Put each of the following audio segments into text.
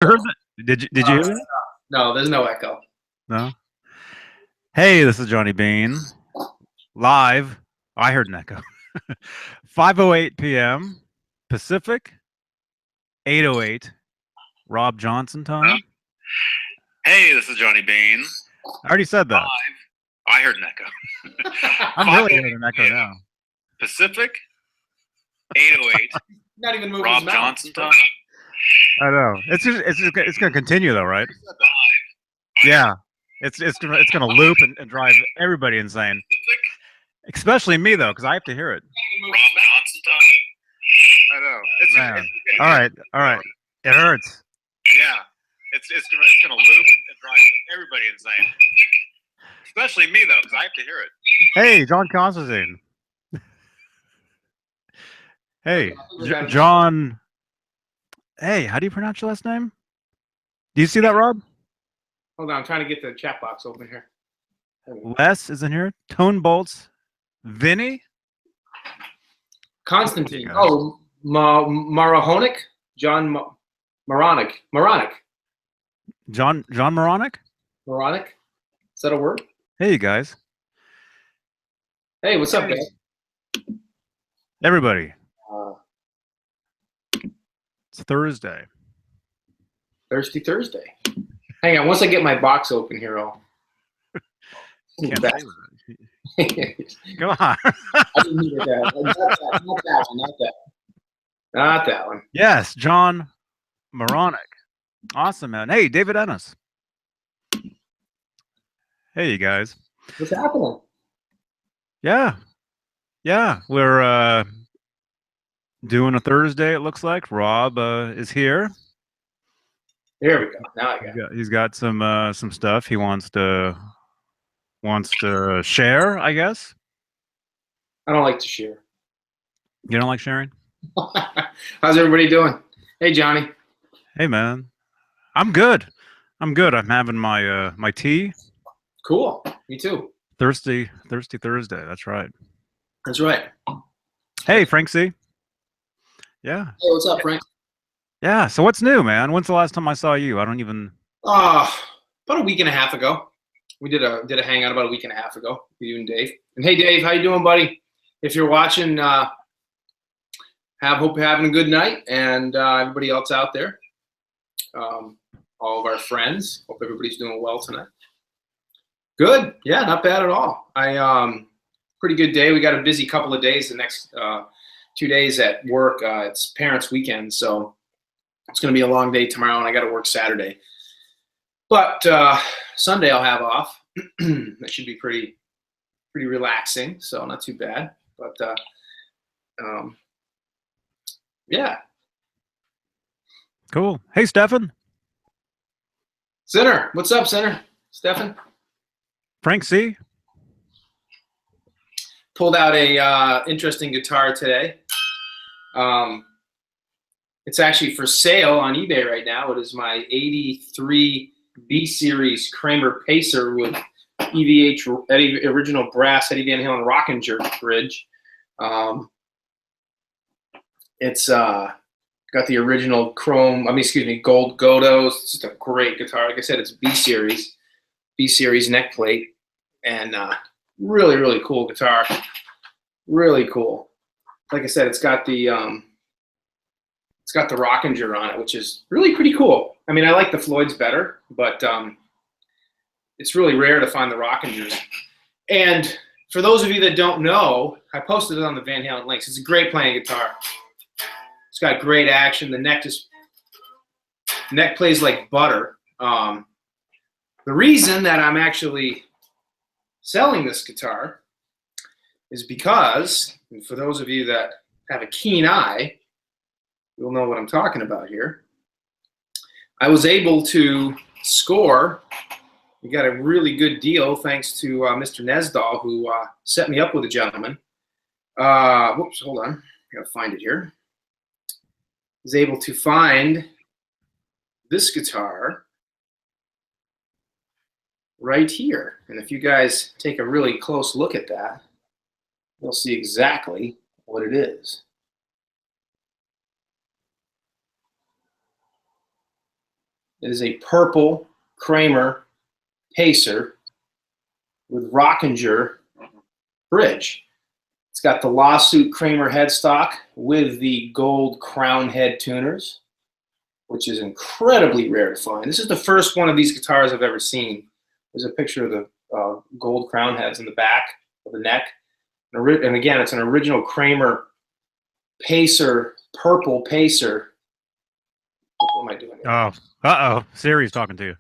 heard that? Did you hear that? No, there's no echo. No. Hey, this is Johnny Beane. Live. I heard an echo. 5:08 p.m. Pacific. 8:08 Rob Johnson time. Hey, this is Johnny Beane. I already said that. I heard an echo. I'm really hearing an echo now. Pacific. 8:08. Not even moving Rob his mouth. Johnson time. I know. It's gonna continue though, right? Yeah. It's gonna loop and drive everybody insane. Especially me though, because I have to hear it. I know. All right. It hurts. Yeah. It's gonna loop and drive everybody insane. Especially me though, because I have to hear it. Hey, John Constantine. Hey, John. Hey, how do you pronounce your last name? Do you see that, Rob? Hold on, I'm trying to get the chat box open here. Les is in here. Tone Bolts. Vinny. Constantine. Oh, Marahonic? John Moronic. John Moronic? Moronic? Is that a word? Hey, you guys. Hey, what's up, man? Everybody. It's Thursday. Thirsty Thursday. Hang on, once I get my box open here, I'll. Come on. I didn't need that. Not that one. Yes, John Moronic. Awesome, man. Hey, David Ennis. Hey, you guys. What's happening? Yeah. We're doing a Thursday. It looks like Rob is here. There we go. Now I got it. He's got some stuff he wants to share, I guess. I don't like to share. You don't like sharing? How's everybody doing? Hey, Johnny. Hey, man. I'm good. I'm having my my tea. Cool. Me too. Thirsty Thursday. That's right. That's right. Hey, Frank C. Yeah. Hey, what's up, Frank? Yeah. So what's new, man? When's the last time I saw you? I don't even. About a week and a half ago. We did a hangout about a week and a half ago. You and Dave. And hey, Dave, how you doing, buddy? If you're watching, hope you're having a good night, and everybody else out there, all of our friends. Hope everybody's doing well tonight. Good. Yeah, not bad at all. Pretty good day. We got a busy couple of days. The next 2 days at work. It's parents' weekend, so it's going to be a long day tomorrow, and I got to work Saturday. But Sunday I'll have off. That should be pretty relaxing, so not too bad. But yeah. Cool. Hey, Stefan. Sinner, what's up, Sinner? Stefan? Frank C. Pulled out a interesting guitar today. It's actually for sale on eBay right now. It is my 83 B Series Kramer Pacer with EVH original brass Eddie Van Halen Rockin' Jerk bridge. It's got the original gold Godos. It's just a great guitar. Like I said, it's B Series neck plate, and really, really cool guitar. Really cool. Like I said, it's got the Rockinger on it, which is really pretty cool. I mean, I like the Floyds better, but it's really rare to find the Rockingers. And for those of you that don't know, I posted it on the Van Halen links. It's a great playing guitar. It's got great action. The neck plays like butter. The reason that I'm actually selling this guitar is because, and for those of you that have a keen eye, you'll know what I'm talking about here. I was able to score. We got a really good deal thanks to Mr. Nesdahl, who set me up with a gentleman. Whoops, hold on. I gotta find it here. Was able to find this guitar right here. And if you guys take a really close look at that, you'll see exactly what it is. It is a purple Kramer Pacer with Rockinger bridge. It's got the Lawsuit Kramer headstock with the gold crown head tuners, which is incredibly rare to find. This is the first one of these guitars I've ever seen. There's a picture of the gold crown heads in the back of the neck. And again, it's an original Kramer Pacer, purple Pacer. What am I doing here? Oh, Siri's talking to you.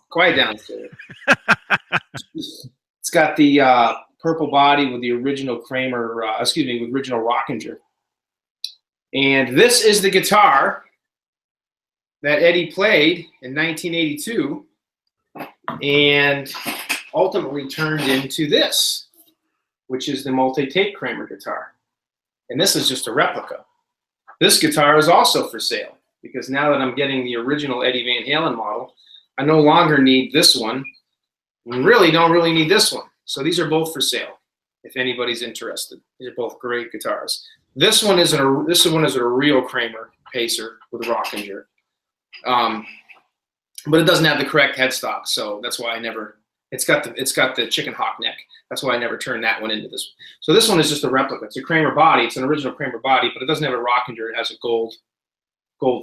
Quiet down, Siri. It's got the purple body with the original Kramer, with original Rockinger. And this is the guitar that Eddie played in 1982 and ultimately turned into this, which is the multi-tape Kramer guitar. And this is just a replica. This guitar is also for sale because now that I'm getting the original Eddie Van Halen model, I no longer need this one. Really don't really need this one. So these are both for sale if anybody's interested. These are both great guitars. This one is a real Kramer Pacer with Rockinger. But it doesn't have the correct headstock, so that's why I never. It's got the chicken hawk neck. That's why I never turned that one into this. So this one is just a replica. It's a Kramer body. It's an original Kramer body, but it doesn't have a Rockinger. It has a gold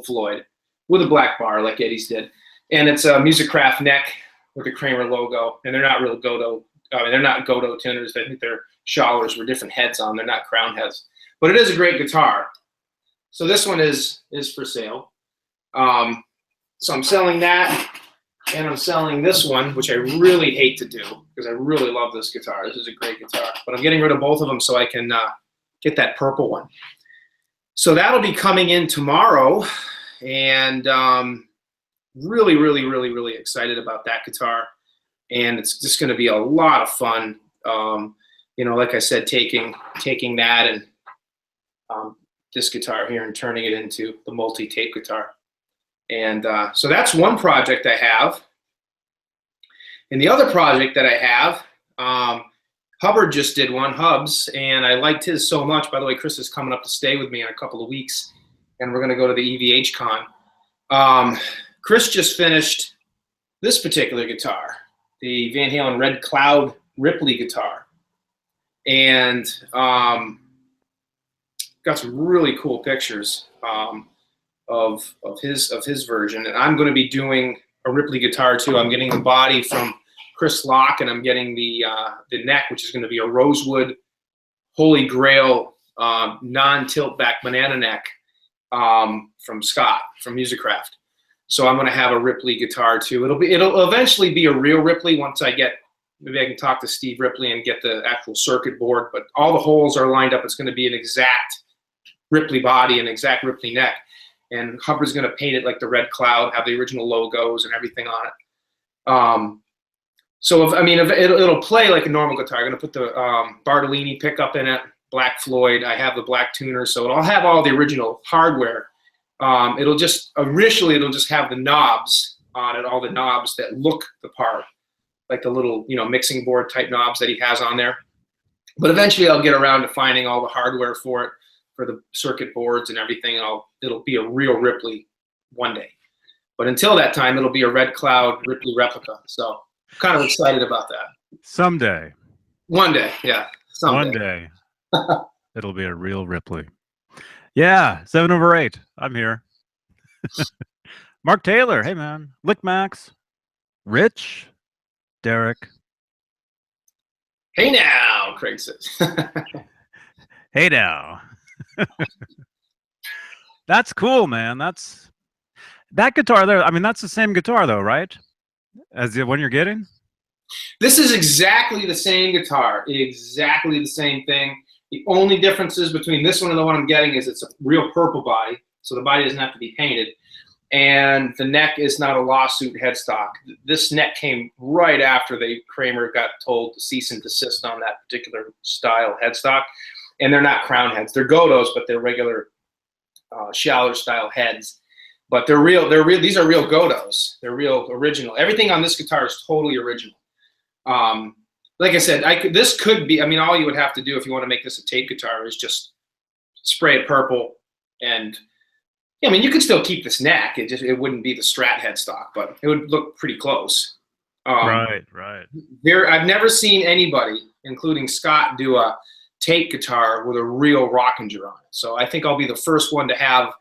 Floyd with a black bar like Eddie's did, and it's a Musicraft neck with the Kramer logo. And they're not real Godot. They're not Godot tuners. I think they're Schallers with different heads on. They're not crown heads, but it is a great guitar. So this one is for sale. So I'm selling that, and I'm selling this one, which I really hate to do because I really love this guitar. This is a great guitar, but I'm getting rid of both of them so I can get that purple one. So that'll be coming in tomorrow, and really, really, really, really excited about that guitar. And it's just going to be a lot of fun. Like I said, taking that and this guitar here and turning it into the multi-tape guitar. And so that's one project I have. And the other project that I have, Hubbard just did one, Hubs, and I liked his so much. By the way, Chris is coming up to stay with me in a couple of weeks, and we're going to go to the EVH Con. Chris just finished this particular guitar, the Van Halen Red Cloud Ripley guitar. And got some really cool pictures of his version, and I'm going to be doing a Ripley guitar too. I'm getting the body from Chris Locke, and I'm getting the neck, which is going to be a rosewood Holy Grail non-tilt back banana neck from Scott from Musicraft. So I'm going to have a Ripley guitar too. It'll eventually be a real Ripley once maybe I can talk to Steve Ripley and get the actual circuit board. But all the holes are lined up. It's going to be an exact Ripley body and exact Ripley neck. And Hubbard's going to paint it like the Red Cloud, have the original logos and everything on it. It'll play like a normal guitar. I'm going to put the Bartolini pickup in it, Black Floyd. I have the black tuner, so it'll have all the original hardware. It'll just have the knobs on it, all the knobs that look the part, like the little mixing board type knobs that he has on there. But eventually, I'll get around to finding all the hardware for it, for the circuit boards and everything. It'll be a real Ripley one day. But until that time, it'll be a Red Cloud Ripley replica. So I'm kind of excited about that. Someday. One day, yeah. Someday. One day. It'll be a real Ripley. Yeah, 7/8. I'm here. Mark Taylor. Hey, man. Lick Max. Rich. Derek. Hey now, Craig says. Hey now. That's cool, man. That guitar there. I mean, that's the same guitar though, right? As the one you're getting? This is exactly the same guitar. Exactly the same thing. The only differences between this one and the one I'm getting is it's a real purple body, so the body doesn't have to be painted. And the neck is not a Lawsuit headstock. This neck came right after Kramer got told to cease and desist on that particular style headstock. And they're not crown heads. They're Godos, but they're regular Schaller style heads. But they're real. These are real Godos. They're real original. Everything on this guitar is totally original. Like I said, this could be. I mean, all you would have to do if you want to make this a tape guitar is just spray it purple and Yeah, I mean, you could still keep this neck. It wouldn't be the Strat headstock, but it would look pretty close. Right. I've never seen anybody, including Scott, do a tape guitar with a real Rockinger on it. So I think I'll be the first one to have.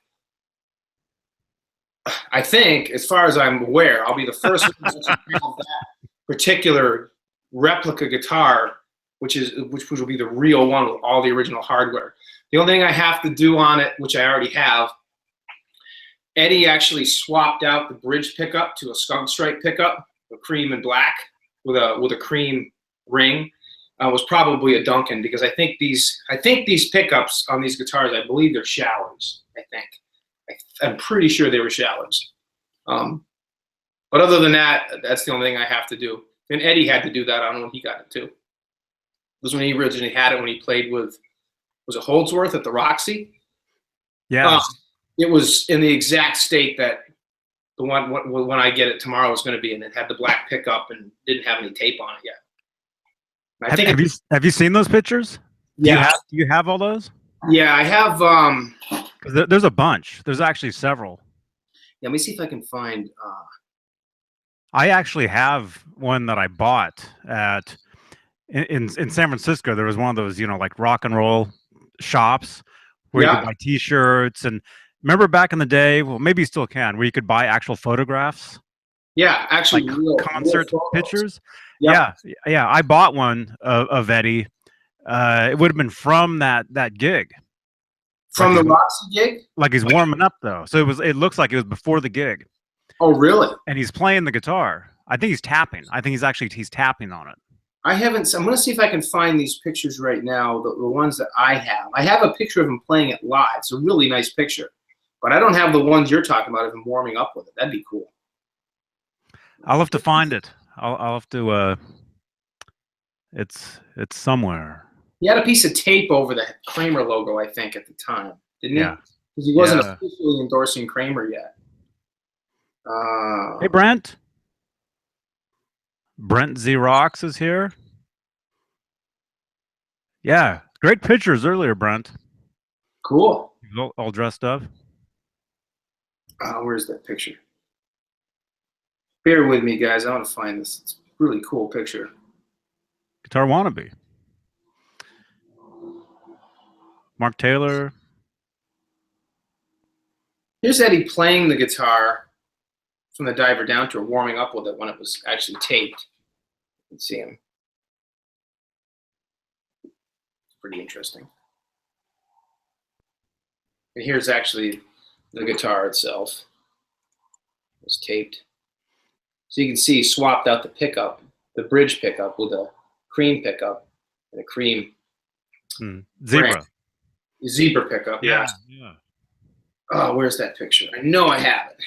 I think, as far as I'm aware, I'll be the first one to have that particular replica guitar, which will be the real one with all the original hardware. The only thing I have to do on it, which I already have, Eddie actually swapped out the bridge pickup to a skunk stripe pickup, a cream and black with a cream ring. Was probably a Duncan, because I think these pickups on these guitars, I believe they're Showers. I'm pretty sure they were Showers. But other than that, that's the only thing I have to do. And Eddie had to do that on when he got it too. It was when he originally had it, when he played with, was it Holdsworth at the Roxy? Yeah. It was in the exact state that the one when I get it tomorrow is going to be, and it had the black pickup and didn't have any tape on it yet. Have you seen those pictures? Yeah. Do you have all those? Yeah, I have. 'Cause there's a bunch. There's actually several. Yeah, let me see if I can find. I actually have one that I bought in San Francisco. There was one of those, like rock and roll shops where you could buy T-shirts. And remember back in the day, well, maybe you still can, where you could buy actual photographs. Yeah, actually, like concert pictures. Yep. Yeah. I bought one of Eddie. It would have been from that gig. From the Roxy gig? Like he's warming up though, so it looks like it was before the gig. Oh, really? And he's playing the guitar. I think he's tapping. I think he's tapping on it. I haven't. I'm going to see if I can find these pictures right now. The ones that I have. I have a picture of him playing it live. It's a really nice picture, but I don't have the ones you're talking about of him warming up with it. That'd be cool. I'll have to find it. I'll have to. It's somewhere. He had a piece of tape over the Kramer logo, I think, at the time, didn't he? Yeah. Because he wasn't officially endorsing Kramer yet. Hey, Brent. Brent Xerox is here. Yeah, great pictures earlier, Brent. Cool. All dressed up. Where's that picture? Bear with me, guys. I want to find this. It's a really cool picture. Guitar Wannabe. Mark Taylor. Here's Eddie playing the guitar from the Diver Down Tour, warming up with it when it was actually taped. You can see him. Pretty interesting. And here's actually the guitar itself. It was taped. So you can see he swapped out the pickup, the bridge pickup, with a cream pickup and a cream zebra pickup. Yeah. Oh, where's that picture? I know I have it.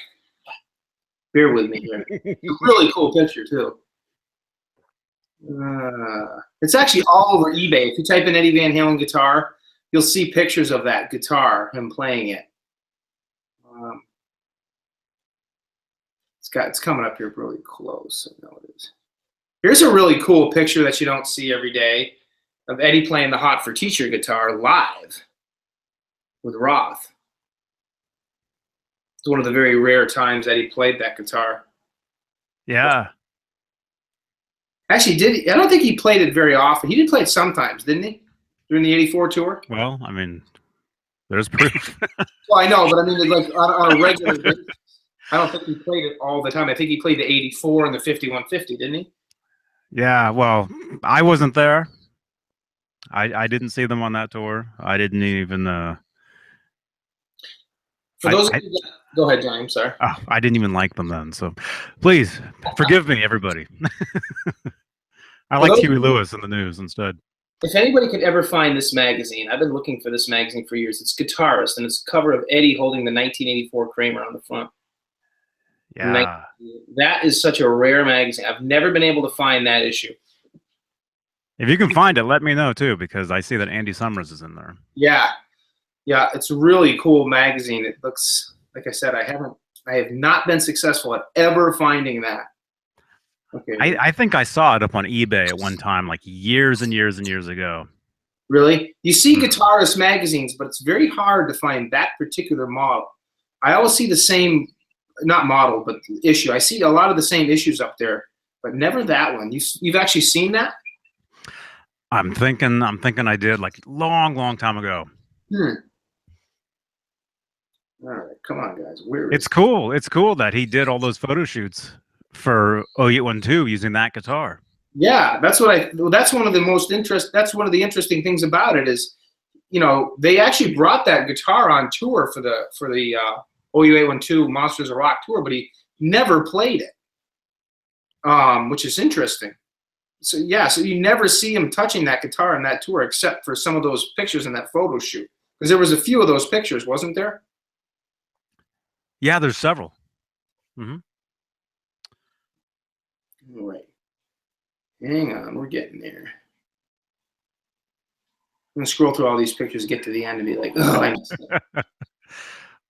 Bear with me here. It's a really cool picture too. It's actually all over eBay. If you type in Eddie Van Halen guitar, you'll see pictures of that guitar, him playing it. It's coming up here really close. I know it is. Here's a really cool picture that you don't see every day of Eddie playing the Hot for Teacher guitar live with Roth. It's one of the very rare times Eddie played that guitar. Yeah. Actually, I don't think he played it very often. He did play it sometimes, didn't he? During the '84 tour? Well, I mean, there's proof. Well, I know, but I mean, like on a regular basis. I don't think he played it all the time. I think he played the '84 and the 5150, didn't he? Yeah, well, I wasn't there. I didn't see them on that tour. I didn't even. For those of you that, go ahead, Johnny. I'm sorry. Oh, I didn't even like them then. So, please forgive me, everybody. I like Huey Lewis in the news instead. If anybody could ever find this magazine, I've been looking for this magazine for years. It's Guitarist, and it's a cover of Eddie holding the 1984 Kramer on the front. Yeah. That is such a rare magazine. I've never been able to find that issue. If you can find it, let me know too, because I see that Andy Summers is in there. Yeah. Yeah, it's a really cool magazine. It looks, like I said, I have not been successful at ever finding that. Okay. I think I saw it up on eBay at one time, like years and years and years ago. Really? You see Guitarist magazines, but it's very hard to find that particular model. I always see the same, not model, but issue. I see a lot of the same issues up there, but never that one. You've actually seen that? I'm thinking I did like long time ago. All right, come on, guys. Where is It's cool. It's cool that he did all those photo shoots for 0812 using that guitar. Yeah, that's one of the interesting things about it is, they actually brought that guitar on tour for the OU812 Monsters of Rock tour, but he never played it, which is interesting. So yeah, so you never see him touching that guitar on that tour except for some of those pictures in that photo shoot, because there was a few of those pictures, wasn't there? Yeah, there's several. Mm-hmm. All right, hang on, we're getting there. I'm gonna scroll through all these pictures, get to the end, and be like, oh, I missed it.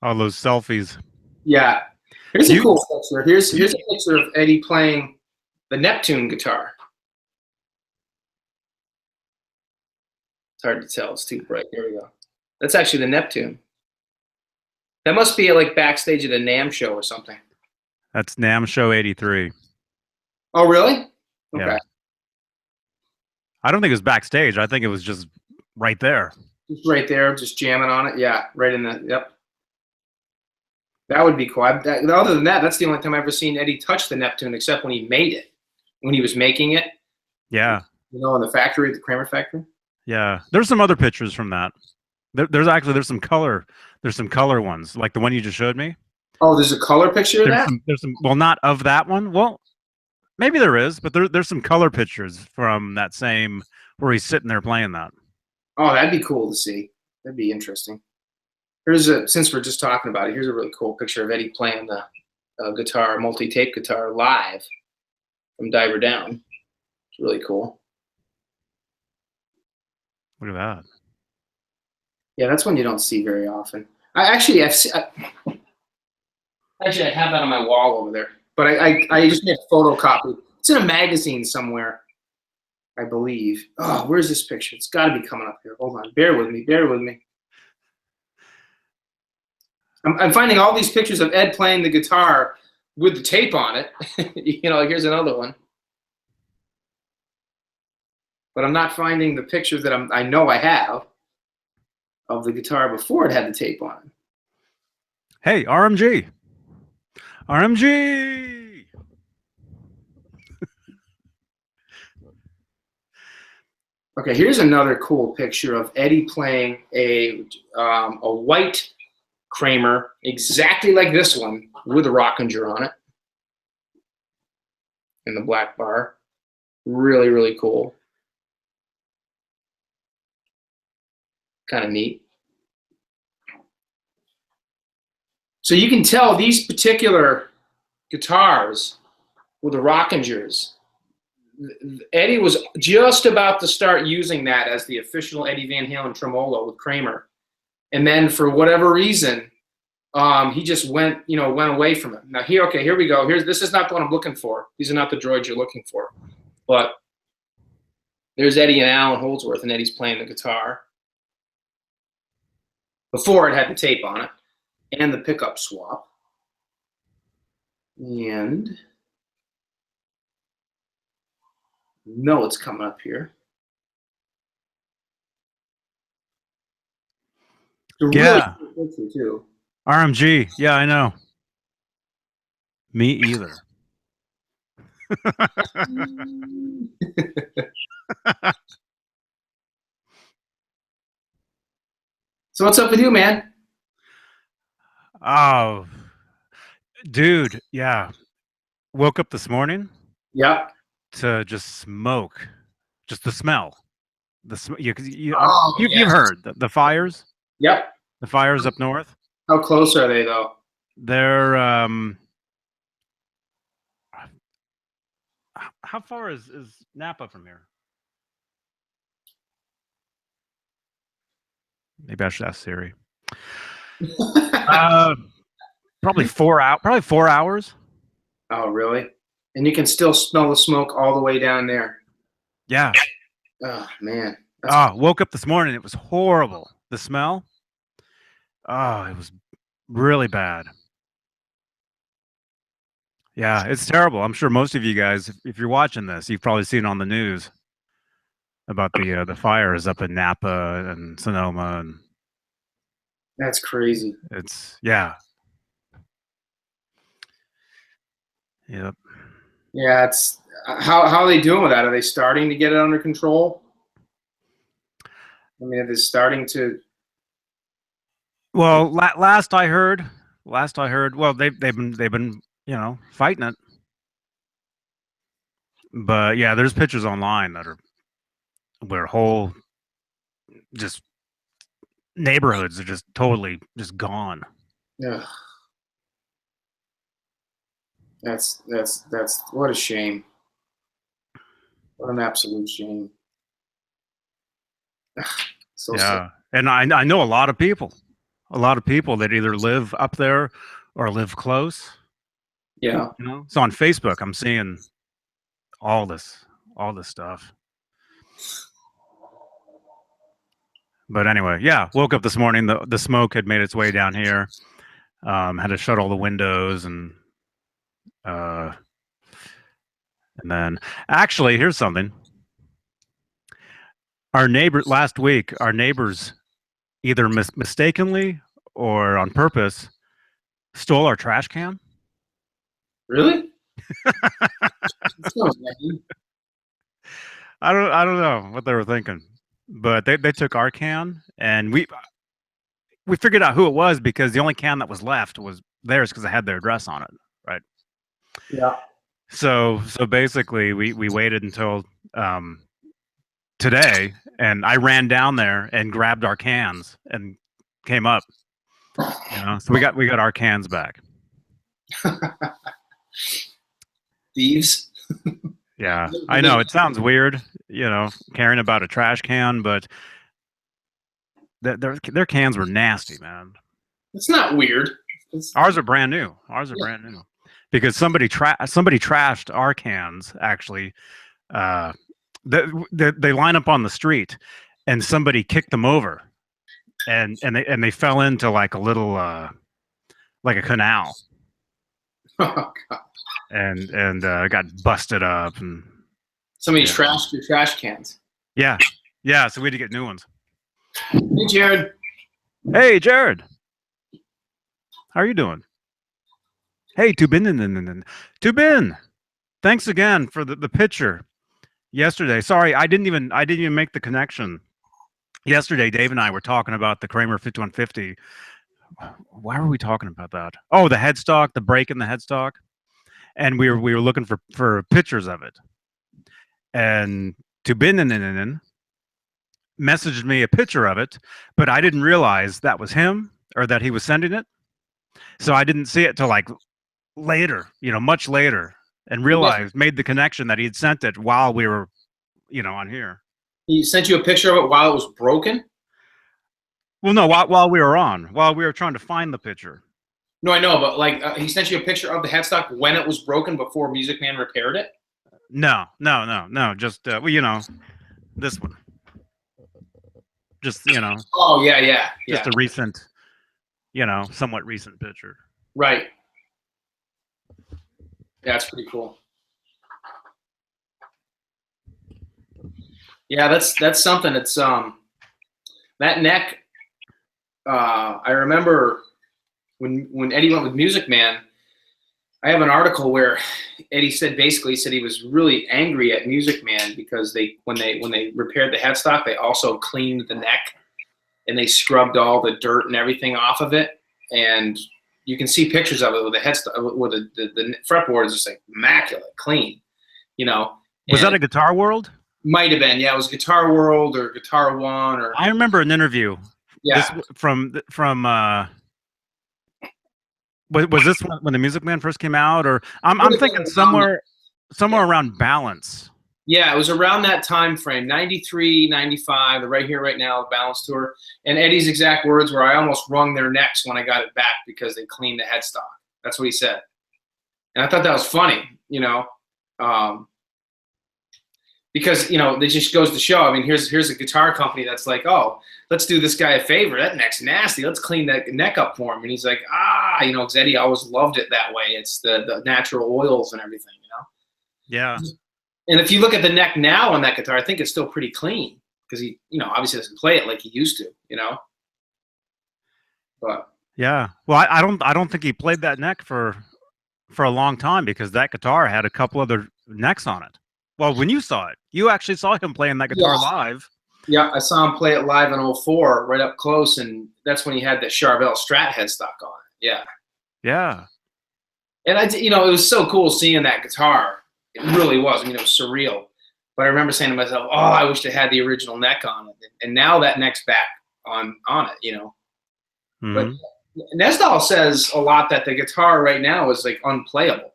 All those selfies. Yeah. Here's a cool picture. Here's a picture of Eddie playing the Neptune guitar. It's hard to tell. It's too bright. Here we go. That's actually the Neptune. That must be like backstage at a NAMM show or something. That's NAMM Show 83. Oh, really? Okay. Yeah. I don't think it was backstage. I think it was just right there. Just right there, just jamming on it. Yeah, right in the, yep. That would be cool. Other than that, that's the only time I've ever seen Eddie touch the Neptune, except when he made it, when he was making it. Yeah. In the factory, the Kramer factory. Yeah. There's some other pictures from that. There's some color ones, like the one you just showed me. Oh, there's a color picture of that? There's some, well, not of that one. Well, maybe there is, but there's some color pictures from that same where he's sitting there playing that. Oh, that'd be cool to see. That'd be interesting. Since we're just talking about it, here's a really cool picture of Eddie playing the guitar, multi-tape guitar, live from Diver Down. It's really cool. Look at that. Yeah, that's one you don't see very often. I have that on my wall over there, but I just made a photocopy. It's in a magazine somewhere, I believe. Oh, where's this picture? It's got to be coming up here. Hold on. Bear with me. I'm finding all these pictures of Ed playing the guitar with the tape on it. Here's another one. But I'm not finding the pictures that I know I have of the guitar before it had the tape on it. Hey, RMG. RMG. Okay, here's another cool picture of Eddie playing a white Kramer, exactly like this one, with a Rockinger on it, in the black bar. Really, really cool. Kind of neat. So you can tell these particular guitars with the Rockingers, Eddie was just about to start using that as the official Eddie Van Halen tremolo with Kramer. And then for whatever reason, he just went away from it. Now here we go. This is not the one I'm looking for. These are not the droids you're looking for. But there's Eddie and Alan Holdsworth, and Eddie's playing the guitar. Before it had the tape on it, and the pickup swap. And no, it's coming up here. Yeah. Really cool picture too. RMG. Yeah, I know. Me either. So what's up with you, man? Oh, dude. Yeah. Woke up this morning. Yep. To just smoke. Just the smell. You've heard the fires. Yep. The fires up north. How close are they though? They're how far is Napa from here? Maybe I should ask Siri. Probably 4 hours. Oh, really? And you can still smell the smoke all the way down there. Yeah. Oh man. Woke up this morning. It was horrible. The smell. Oh, it was Really bad. Yeah, it's terrible. I'm sure most of you guys, if you're watching this, you've probably seen on the news about the fires up in Napa and Sonoma, and That's crazy. it's yeah, yep. Yeah, it's how are they doing with that? Are they starting to get it under control? I mean, are they starting to? Well, last I heard, well, they've been fighting it, but yeah, there's pictures online that are where whole just neighborhoods are just totally just gone. Yeah, that's what a shame. What an absolute shame. So sad. Yeah, and I know a lot of people that either live up there or live close. Yeah. So on Facebook, I'm seeing all this all this stuff. But anyway, yeah, woke up this morning. The smoke had made its way down here. Had to shut all the windows uh, and then actually, here's something. Our neighbor last week, our neighbors either mistakenly or on purpose stole our trash can. Really? That sounds lame. I don't know what they were thinking, but they took our can, and we figured out who it was because the only can that was left was theirs because it had their address on it, right? Yeah. So basically, we waited until um, today, and I ran down there and grabbed our cans and came up. So we got our cans back. Thieves. Yeah, I know it sounds weird, caring about a trash can, but their cans were nasty, man. It's not weird. Ours are brand new. Ours are Yeah. brand new because somebody trashed our cans actually. Uh, they line up on the street, and somebody kicked them over, and they fell into like a little like a canal, Oh, God. and got busted up, and Somebody yeah, trashed your trash cans. yeah, yeah. So we had to get new ones. Hey, Jared. Hey, Jared, how are you doing? Hey, Tubin, thanks again for the picture yesterday. Sorry, I didn't even make the connection. Yesterday, Dave and I were talking about the Kramer 5150. Why were we talking about that? Oh, the headstock, the break in the headstock, and we were looking for pictures of it. And Tubin messaged me a picture of it, but I didn't realize that was him or that he was sending it. So I didn't see it till like later, much later, and made the connection that he had sent it while we were, on here. He sent you a picture of it while it was broken? Well, no, while we were trying to find the picture. No, I know, but like he sent you a picture of the headstock when it was broken before Music Man repaired it? No, just this one. Just Oh, yeah. just a recent, somewhat recent picture. Right. Yeah, that's pretty cool. Yeah, that's something. It's that neck. I remember when Eddie went with Music Man. I have an article where Eddie said he was really angry at Music Man because when they repaired the headstock, they also cleaned the neck and they scrubbed all the dirt and everything off of it. And you can see pictures of it with the headstock, where the fretboard is just like immaculate, clean. Was that a Guitar World? Might have been, yeah. It was Guitar World or Guitar One, or I remember an interview. yeah. From was this when the Music Man first came out, or I'm thinking somewhere around Balance. Yeah, it was around that time frame, 93, 95, the Right Here, Right Now, the Balance tour. And Eddie's exact words were, I almost wrung their necks when I got it back because they cleaned the headstock. That's what he said. And I thought that was funny, because it just goes to show. I mean, here's a guitar company that's like, oh, let's do this guy a favor. That neck's nasty. Let's clean that neck up for him. And he's like, because Eddie always loved it that way. It's the natural oils and everything, Yeah. And if you look at the neck now on that guitar, I think it's still pretty clean because he, obviously doesn't play it like he used to, But yeah, well, I don't think he played that neck for a long time because that guitar had a couple other necks on it. Well, when you saw it, you actually saw him playing that guitar live. Yeah, I saw him play it live in 04, right up close, and that's when he had the Charvel Strat headstock on it. Yeah. Yeah. And it was so cool seeing that guitar. It really was. I mean, it was surreal. But I remember saying to myself, "Oh, I wish they had the original neck on it." And now that neck's back on it, Mm-hmm. But Nesdal says a lot that the guitar right now is like unplayable.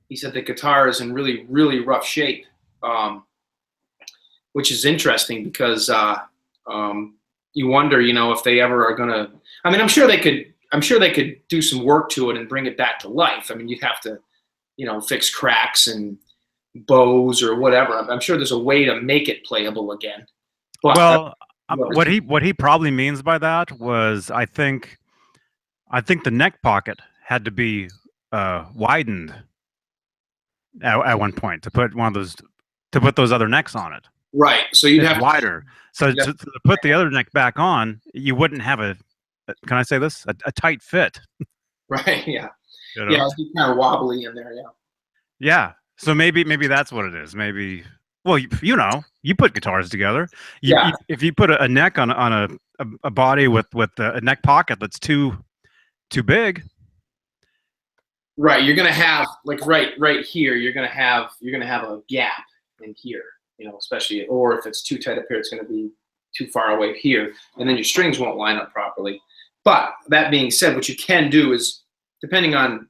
He said the guitar is in really, really rough shape, which is interesting because you wonder, if they ever are gonna. I mean, I'm sure they could do some work to it and bring it back to life. I mean, you'd have to, fix cracks and bows or whatever. I'm sure there's a way to make it playable again. But, well, what he probably means by that was, I think the neck pocket had to be widened at one point to put those other necks on it. Right. So you'd have wider. So to put the other neck back on, you wouldn't have can I say this? A tight fit. Right. Yeah. Yeah. It'd be kind of wobbly in there. Yeah. Yeah. So maybe that's what it is. Maybe. Well, you put guitars together. If you put a neck on a body with a neck pocket that's too big. Right. You're gonna have right here. You're gonna have a gap in here. Especially, or if it's too tight up here, it's gonna be too far away here, and then your strings won't line up properly. But that being said, what you can do is, depending on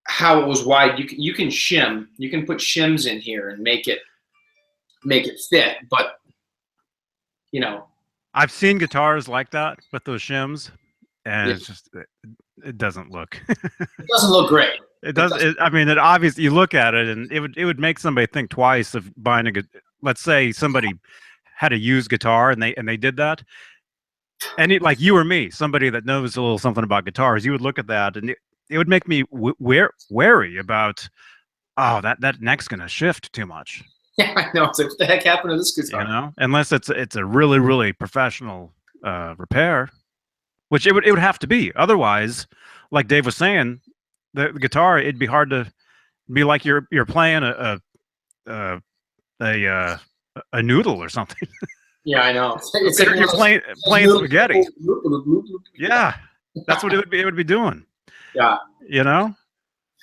how it was wide, you can shim. You can put shims in here and make it fit. But I've seen guitars like that with those shims, and it's just it doesn't look. It doesn't look great. It does. I mean, it obviously, you look at it, and it would make somebody think twice of buying a. Let's say somebody had a used guitar, and they did that, and like you or me, somebody that knows a little something about guitars, you would look at that, and it would make me wary about, that neck's gonna shift too much. Yeah, I know. It's like, what the heck happened to this guitar? Unless it's a really, really professional repair, which it would have to be. Otherwise, like Dave was saying, the guitar, it'd be hard to be like you're playing a noodle or something. Yeah, I know. It's like you're playing spaghetti. Yeah, that's what it would be doing. Yeah.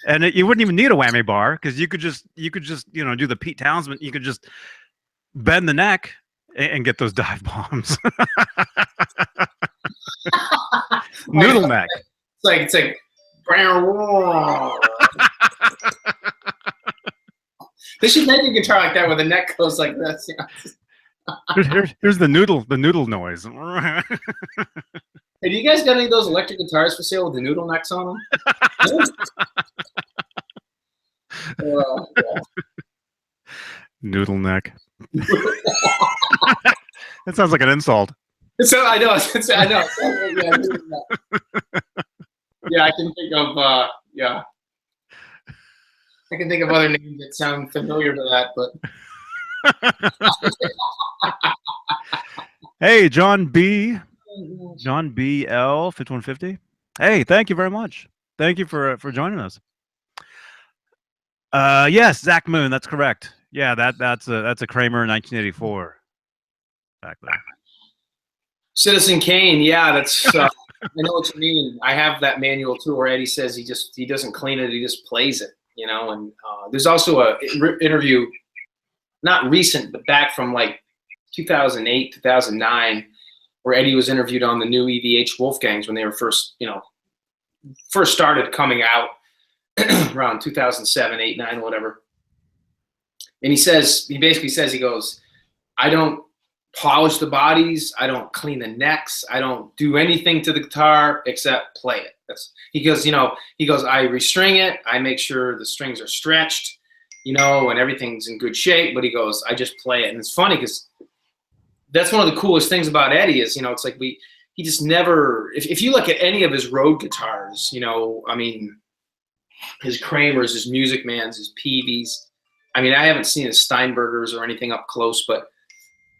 And you wouldn't even need a whammy bar because you could just do the Pete Townsend. You could just bend the neck and get those dive bombs. Noodle neck. It's like. They should make a guitar like that where the neck goes like this. Here's the noodle noise. Hey, do you guys got any of those electric guitars for sale with the noodle necks on them? Yeah. Noodle neck. That sounds like an insult. So I know. Yeah, I can think of I can think of other names that sound familiar to that, but hey, John B. L 5150. Hey, thank you very much. Thank you for joining us. Yes, Zach Moon, that's correct. Yeah, that's a Kramer 1984. Back there. Citizen Kane, yeah, that's I know what you mean. I have that manual too, where Eddie says he doesn't clean it, he just plays it, And there's also a interview, not recent, but back from like 2008, 2009, where Eddie was interviewed on the new EVH Wolfgangs when they were first started coming out around 2007, 8, 9, whatever. And he basically says, he goes, I don't polish the bodies, I don't clean the necks, I don't do anything to the guitar except play it. He goes, I restring it, I make sure the strings are stretched, and everything's in good shape. But he goes, I just play it. And it's funny because that's one of the coolest things about Eddie is, it's like he just never, if you look at any of his road guitars, I mean, his Kramers, his Music Mans, his Peavies. I mean, I haven't seen his Steinbergers or anything up close, but,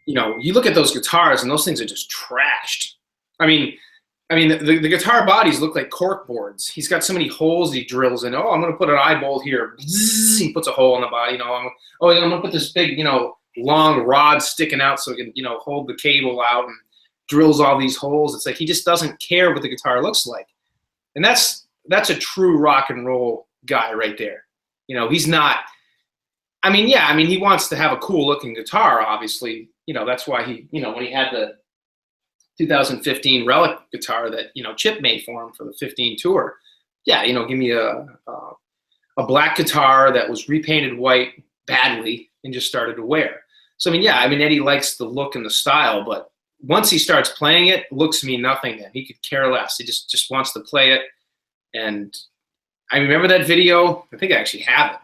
you look at those guitars and those things are just trashed. I mean, the guitar bodies look like cork boards. He's got so many holes he drills in. Oh, I'm going to put an eye bolt here. He puts a hole in the body. I'm going to put this big, long rod sticking out so it can, hold the cable out, and drills all these holes. It's like he just doesn't care what the guitar looks like. And that's a true rock and roll guy right there. He's not, he wants to have a cool looking guitar, obviously. That's why he, when he had the 2015 Relic guitar that, Chip made for him for the 15 tour. Yeah, give me a black guitar that was repainted white badly and just started to wear. So, Eddie likes the look and the style, but once he starts playing it, looks mean nothing then. He could care less. He just wants to play it. And I remember that video. I think I actually have it.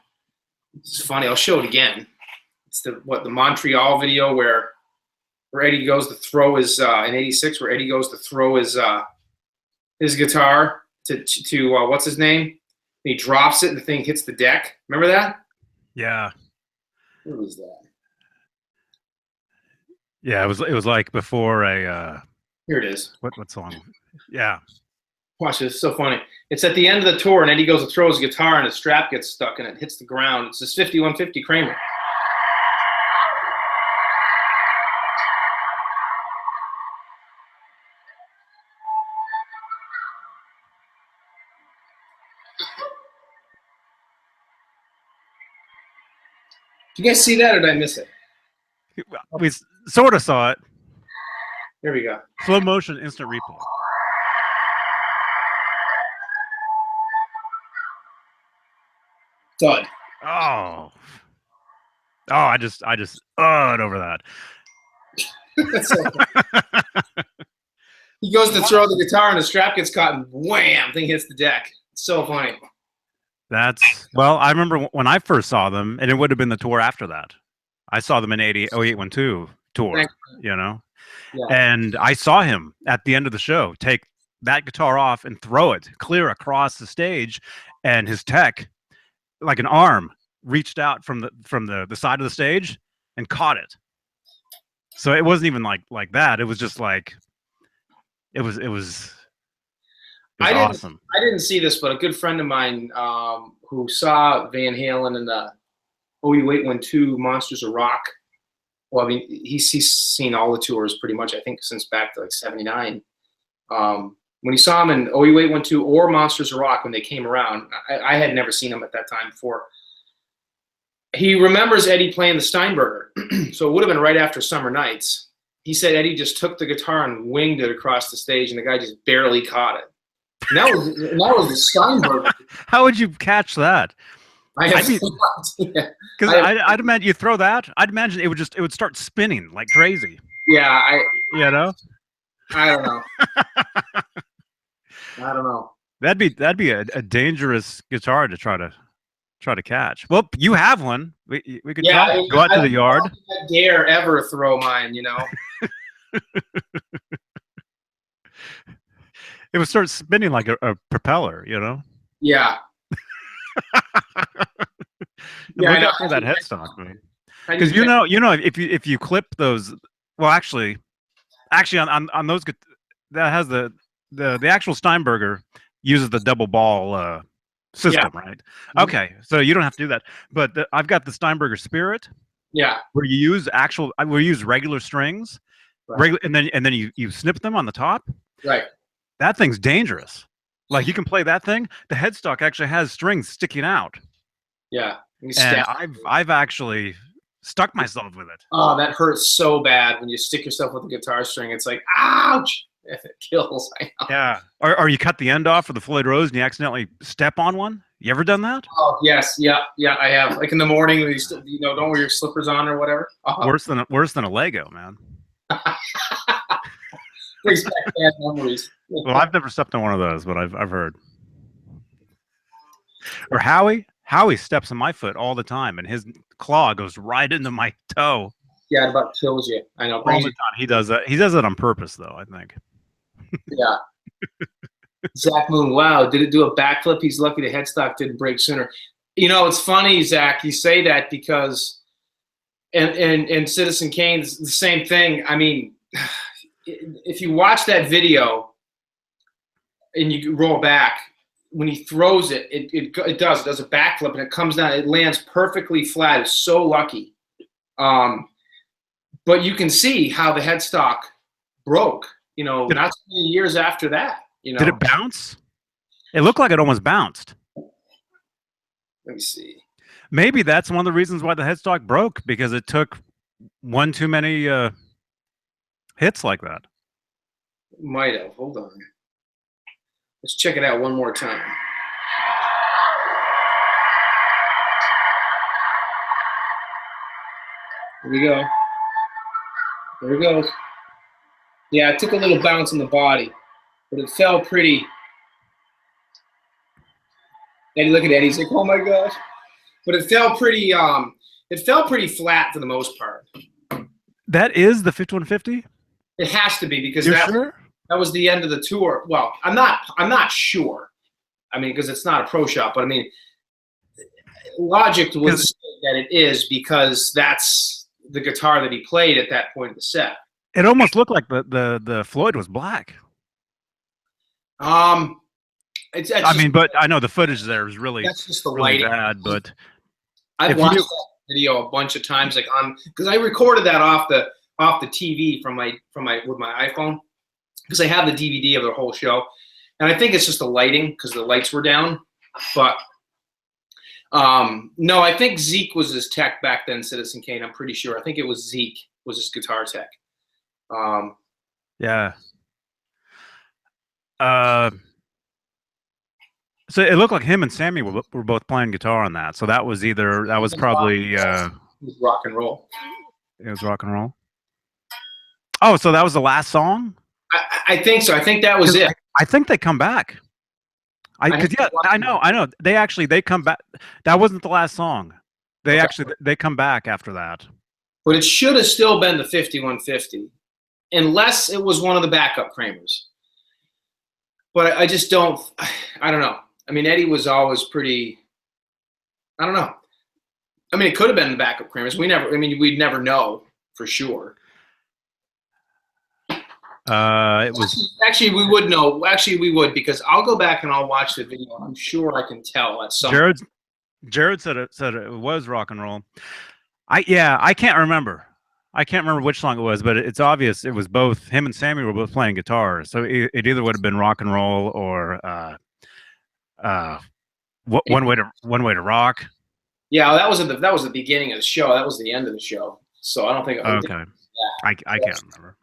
It's funny. I'll show it again. It's the Montreal video where Eddie goes to throw his in '86, where Eddie goes to throw his guitar to what's his name? And he drops it and the thing hits the deck. Remember that? Yeah. What was that? Yeah, it was like before a here it is. What song? Yeah. Watch this. It's so funny. It's at the end of the tour, and Eddie goes to throw his guitar, and his strap gets stuck, and it hits the ground. It's this 5150 Kramer. Did you guys see that, or did I miss it? We sort of saw it. Here we go. Slow motion, instant replay. Thud. Oh, I just over that. He goes to throw the guitar and the strap gets caught and wham, thing hits the deck. It's so funny. Well, I remember when I first saw them, and it would have been the tour after that. I saw them in 0812 tour, Yeah. And I saw him at the end of the show take that guitar off and throw it clear across the stage, and his tech, like an arm, reached out from the side of the stage and caught it. So it wasn't even like that. It was just like it was awesome. I didn't see this, but a good friend of mine who saw Van Halen in the Wait When 2 Monsters of Rock. Well, he's seen all the tours pretty much, I think, since back to like '79. When he saw him in Wait When 2 or Monsters of Rock when they came around, I had never seen him at that time before. He remembers Eddie playing the Steinberger, so it would have been right after Summer Nights. He said Eddie just took the guitar and winged it across the stage, and the guy just barely caught it. And that was the Steinberger. How would you catch that? Because I'd imagine you throw that. I'd imagine it would start spinning like crazy. Yeah, I don't know. I don't know. That'd be a dangerous guitar to try to catch. Well, you have one. We could go out to the yard. I don't dare ever throw mine. It would start spinning like a propeller. Yeah. Look out for that headstock, man. Because if you clip those, well, actually on those, that has the actual Steinberger uses the double ball system, right? Mm-hmm. Okay, so you don't have to do that. But I've got the Steinberger Spirit. Yeah. Where you use regular strings, right. and then you snip them on the top. Right. That thing's dangerous. Like you can play that thing. The headstock actually has strings sticking out. Yeah. And I've actually stuck myself with it. Oh, that hurts so bad when you stick yourself with a guitar string. It's like, ouch! It kills. I know. Yeah. Or you cut the end off of the Floyd Rose and you accidentally step on one. You ever done that? Oh yes, yeah, I have. Like in the morning when you don't wear your slippers on or whatever. Worse than a Lego, man. Brings back bad memories. Well, I've never stepped on one of those, but I've heard. Or Howie Howie steps on my foot all the time, and his claw goes right into my toe Yeah, it about kills you. I know, all brings the you. time. He does that. He does it on purpose, though. I think. Yeah. Zach Moon, wow, did it do a backflip? He's lucky the headstock didn't break sooner. You know, it's funny, Zach, you say that because, and Citizen Kane's the same thing. I mean, if you watch that video and you roll back, when he throws it, it does a backflip and it comes down. It lands perfectly flat. It's so lucky. But you can see how the headstock broke. You know, not so many years after that. You know, Did it bounce? It looked like it almost bounced. let me see. Maybe that's one of the reasons why the headstock broke, because it took one too many hits like that. Might have. Hold on. Let's check it out one more time. Here we go. There it goes. Yeah, it took a little bounce in the body, but it fell pretty. Eddie, look at Eddie. He's like, "Oh my gosh!" But it fell pretty. It fell pretty flat for the most part. That is the 5150. It has to be because You're sure? that was the end of the tour. Well, I'm not sure. I mean, because it's not a pro shop, but I mean, logic would say that it is because that's the guitar that he played at that point in the set. It almost looked like the Floyd was black. I mean, but I know the footage there is really that's just the really lighting. bad. But I've watched that video a bunch of times, like because I recorded that off the TV from my with my iPhone, because I have the DVD of the whole show, and I think it's just the lighting because the lights were down. But no, I think Zeke was his tech back then. Citizen Kane, I'm pretty sure. I think it was Zeke was his guitar tech. Yeah. So it looked like him and Sammy were both playing guitar on that. So that was probably it was rock and roll. It was rock and roll. Oh, so that was the last song? I think so. I think that was it. I think they come back. I know. They come back. That wasn't the last song. They come back after that. But it should have still been the 5150, unless it was one of the backup Kramers. But I just don't. I don't know. I mean, Eddie was always pretty. I don't know. I mean, it could have been the backup Kramers. We'd never know for sure. It was actually we would know. Actually, we would, because I'll go back and I'll watch the video. I'm sure I can tell at some. Jared said it was rock and roll. I can't remember. I can't remember which song it was, but it's obvious it was both. Him and Sammy were both playing guitar, so it either would have been rock and roll or one way to rock. Yeah, that was the beginning of the show. That was the end of the show. So I don't think. Okay. I can't remember.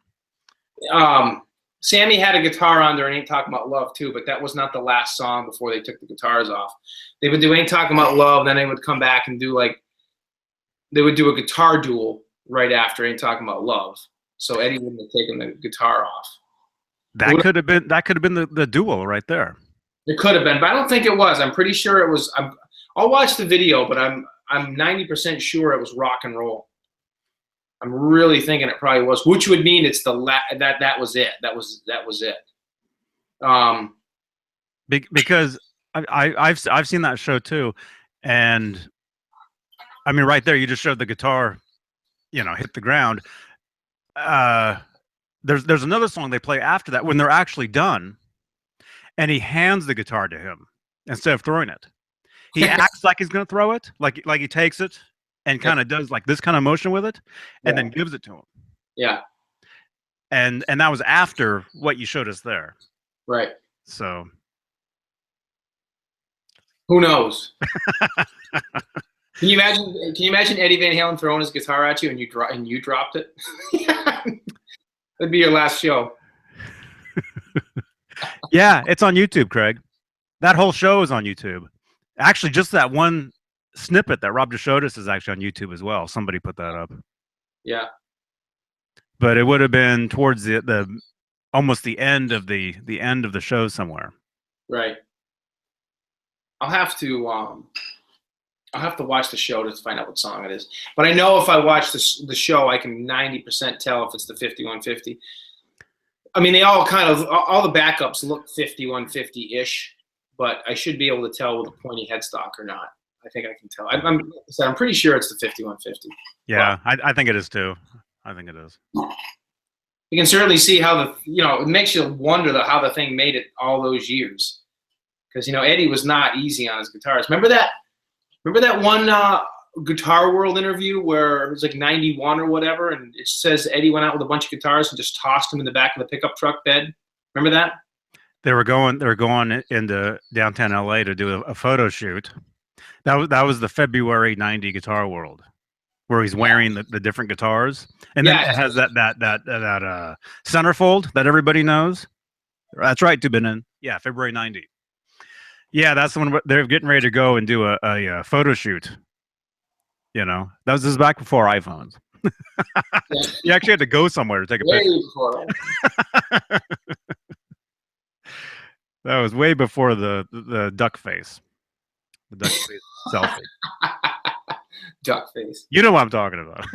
Sammy had a guitar on there and Ain't Talking About Love too, but that was not the last song before they took the guitars off. They would do Ain't Talking About Love, then they would come back and they would do a guitar duel right after Ain't Talking About Love. So Eddie wouldn't have taken the guitar off. That could have been the duel right there. It could have been, but I don't think it was. I'm pretty sure it was. I'll watch the video, but I'm 90% sure it was rock and roll. I'm really thinking it probably was, which would mean it's that was it. That was it. Because I've seen that show too, and I mean, right there, you just showed the guitar, hit the ground. There's another song they play after that when they're actually done, and he hands the guitar to him instead of throwing it. He acts like he's going to throw it, like he takes it and kind of does like this kind of motion with it, and then gives it to him. Yeah. And that was after what you showed us there. Right. So. Who knows? Can you imagine Eddie Van Halen throwing his guitar at you and you dropped it? That'd be your last show. Yeah, it's on YouTube, Craig. That whole show is on YouTube. Actually, just that one snippet that Rob just showed us is actually on YouTube as well. Somebody put that up. Yeah. But it would have been towards the almost the end of the end of the show somewhere. Right. I'll have to I'll have to watch the show to find out what song it is. But I know if I watch the show, I can 90% tell if it's the 5150. I mean, they all kind of all the backups look 5150-ish, but I should be able to tell with a pointy headstock or not. I think I can tell. I'm pretty sure it's the 5150. Yeah, I think it is too. I think it is. You can certainly see how it makes you wonder how the thing made it all those years. Because, Eddie was not easy on his guitars. Remember that one Guitar World interview where it was like 91 or whatever, and it says Eddie went out with a bunch of guitars and just tossed them in the back of the pickup truck bed? Remember that? They were going into downtown LA to do a photo shoot. That was the February 90 Guitar World, where he's wearing the different guitars, and then it has that centerfold that everybody knows. That's right, Tubinin. Yeah, February 90. Yeah, that's the one they're getting ready to go and do a photo shoot. This is back before iPhones. You actually had to go somewhere to take a picture. Before. That was way before the duck face. The duck face selfie. Duck face. You know what I'm talking about.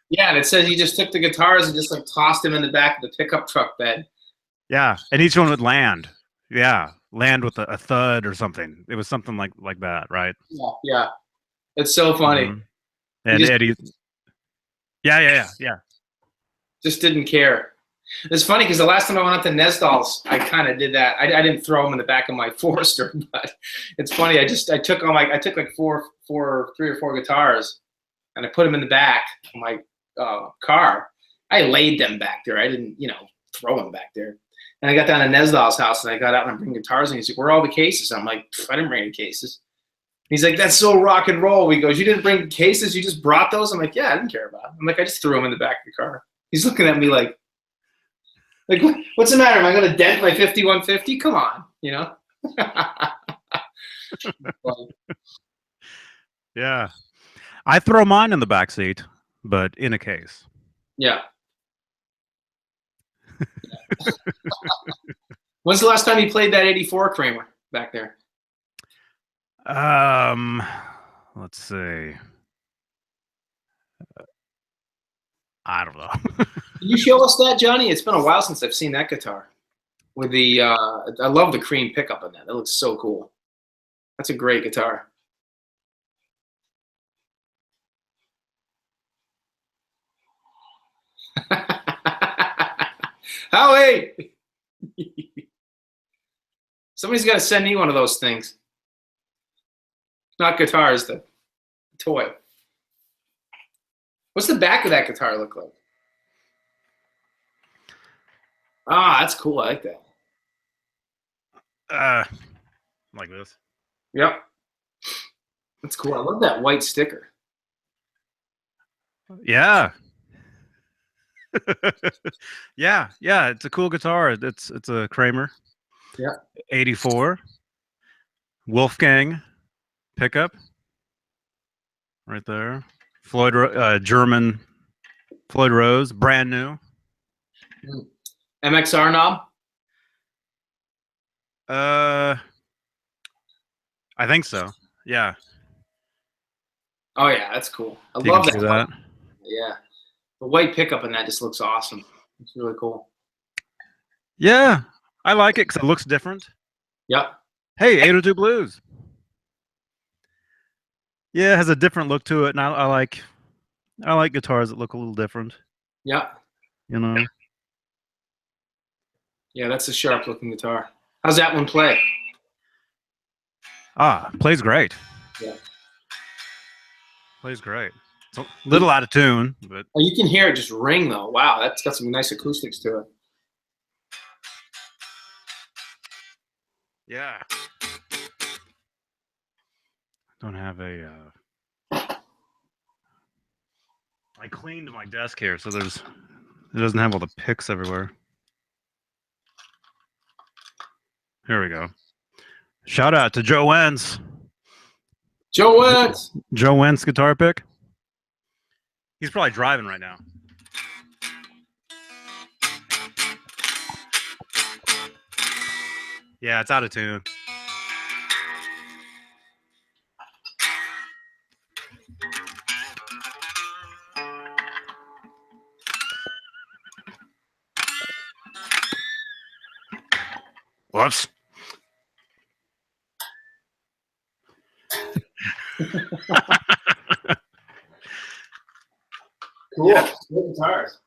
Yeah, and it says he just took the guitars and just like tossed them in the back of the pickup truck bed. Yeah, and each one would land. Yeah, land with a thud or something. It was something like that, right? Yeah. It's so funny. Mm-hmm. And Eddie. Yeah. Just didn't care. It's funny because the last time I went up to Nesdal's, I kind of did that. I didn't throw them in the back of my Forester, but it's funny. I took like 3 or 4 guitars, and I put them in the back of my car. I laid them back there. I didn't, throw them back there. And I got down to Nesdal's house, and I got out and I'm bringing guitars, and he's like, "Where are all the cases?" I'm like, "I didn't bring any cases." He's like, "That's so rock and roll." He goes, "You didn't bring cases? You just brought those?" I'm like, "Yeah, I didn't care about them." I'm like, "I just threw them in the back of the car." He's looking at me like, what's the matter? Am I going to dent my 5150? Come on, Yeah. I throw mine in the back seat, but in a case. Yeah. When's the last time you played that 84 Kramer back there? Let's see. I don't know. Can you show us that, Johnny? It's been a while since I've seen that guitar. With the, I love the cream pickup on that. That looks so cool. That's a great guitar. Howie! Somebody's got to send me one of those things. Not guitars, the toy. What's the back of that guitar look like? Ah, that's cool. I like that. Like this. Yep. That's cool. I love that white sticker. Yeah. yeah. It's a cool guitar. It's a Kramer. Yeah. 84. Wolfgang pickup. Right there. German Floyd Rose, brand new. MXR knob? I think so. Yeah. Oh yeah, that's cool. I love that. Yeah. The white pickup in that just looks awesome. It's really cool. Yeah. I like it because it looks different. Yep. Hey, 802 Blues. Yeah, it has a different look to it, and I like guitars that look a little different. Yeah. Yeah, that's a sharp looking guitar. How's that one play? Plays great. Yeah. Plays great. It's a little out of tune, but you can hear it just ring though. Wow, that's got some nice acoustics to it. Yeah. Don't have a I cleaned my desk here, so it doesn't have all the picks everywhere. Here we go. Shout out to Joe Wentz. Joe Wentz. Joe Wentz guitar pick. He's probably driving right now. Yeah, it's out of tune. Whoops. Cool. Yeah. Good guitars.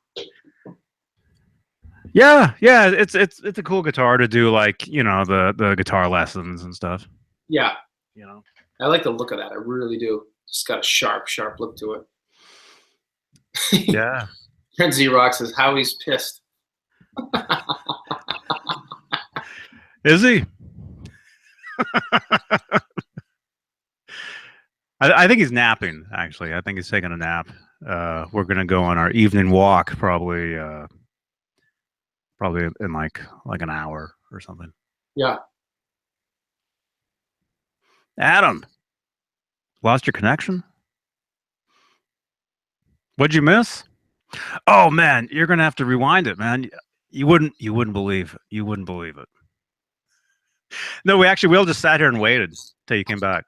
Yeah, it's a cool guitar to do, like, the guitar lessons and stuff. Yeah, You know. I like the look of that. I really do. Just got a sharp look to it. Yeah. And Z-Rock says, Howie's pissed. Is he? I think he's napping, actually. I think he's taking a nap. We're gonna go on our evening walk probably in like an hour or something. Yeah. Adam, lost your connection? What'd you miss? Oh man, you're gonna have to rewind it, man. You wouldn't believe it. You wouldn't believe it. No, we all just sat here and waited till you came back.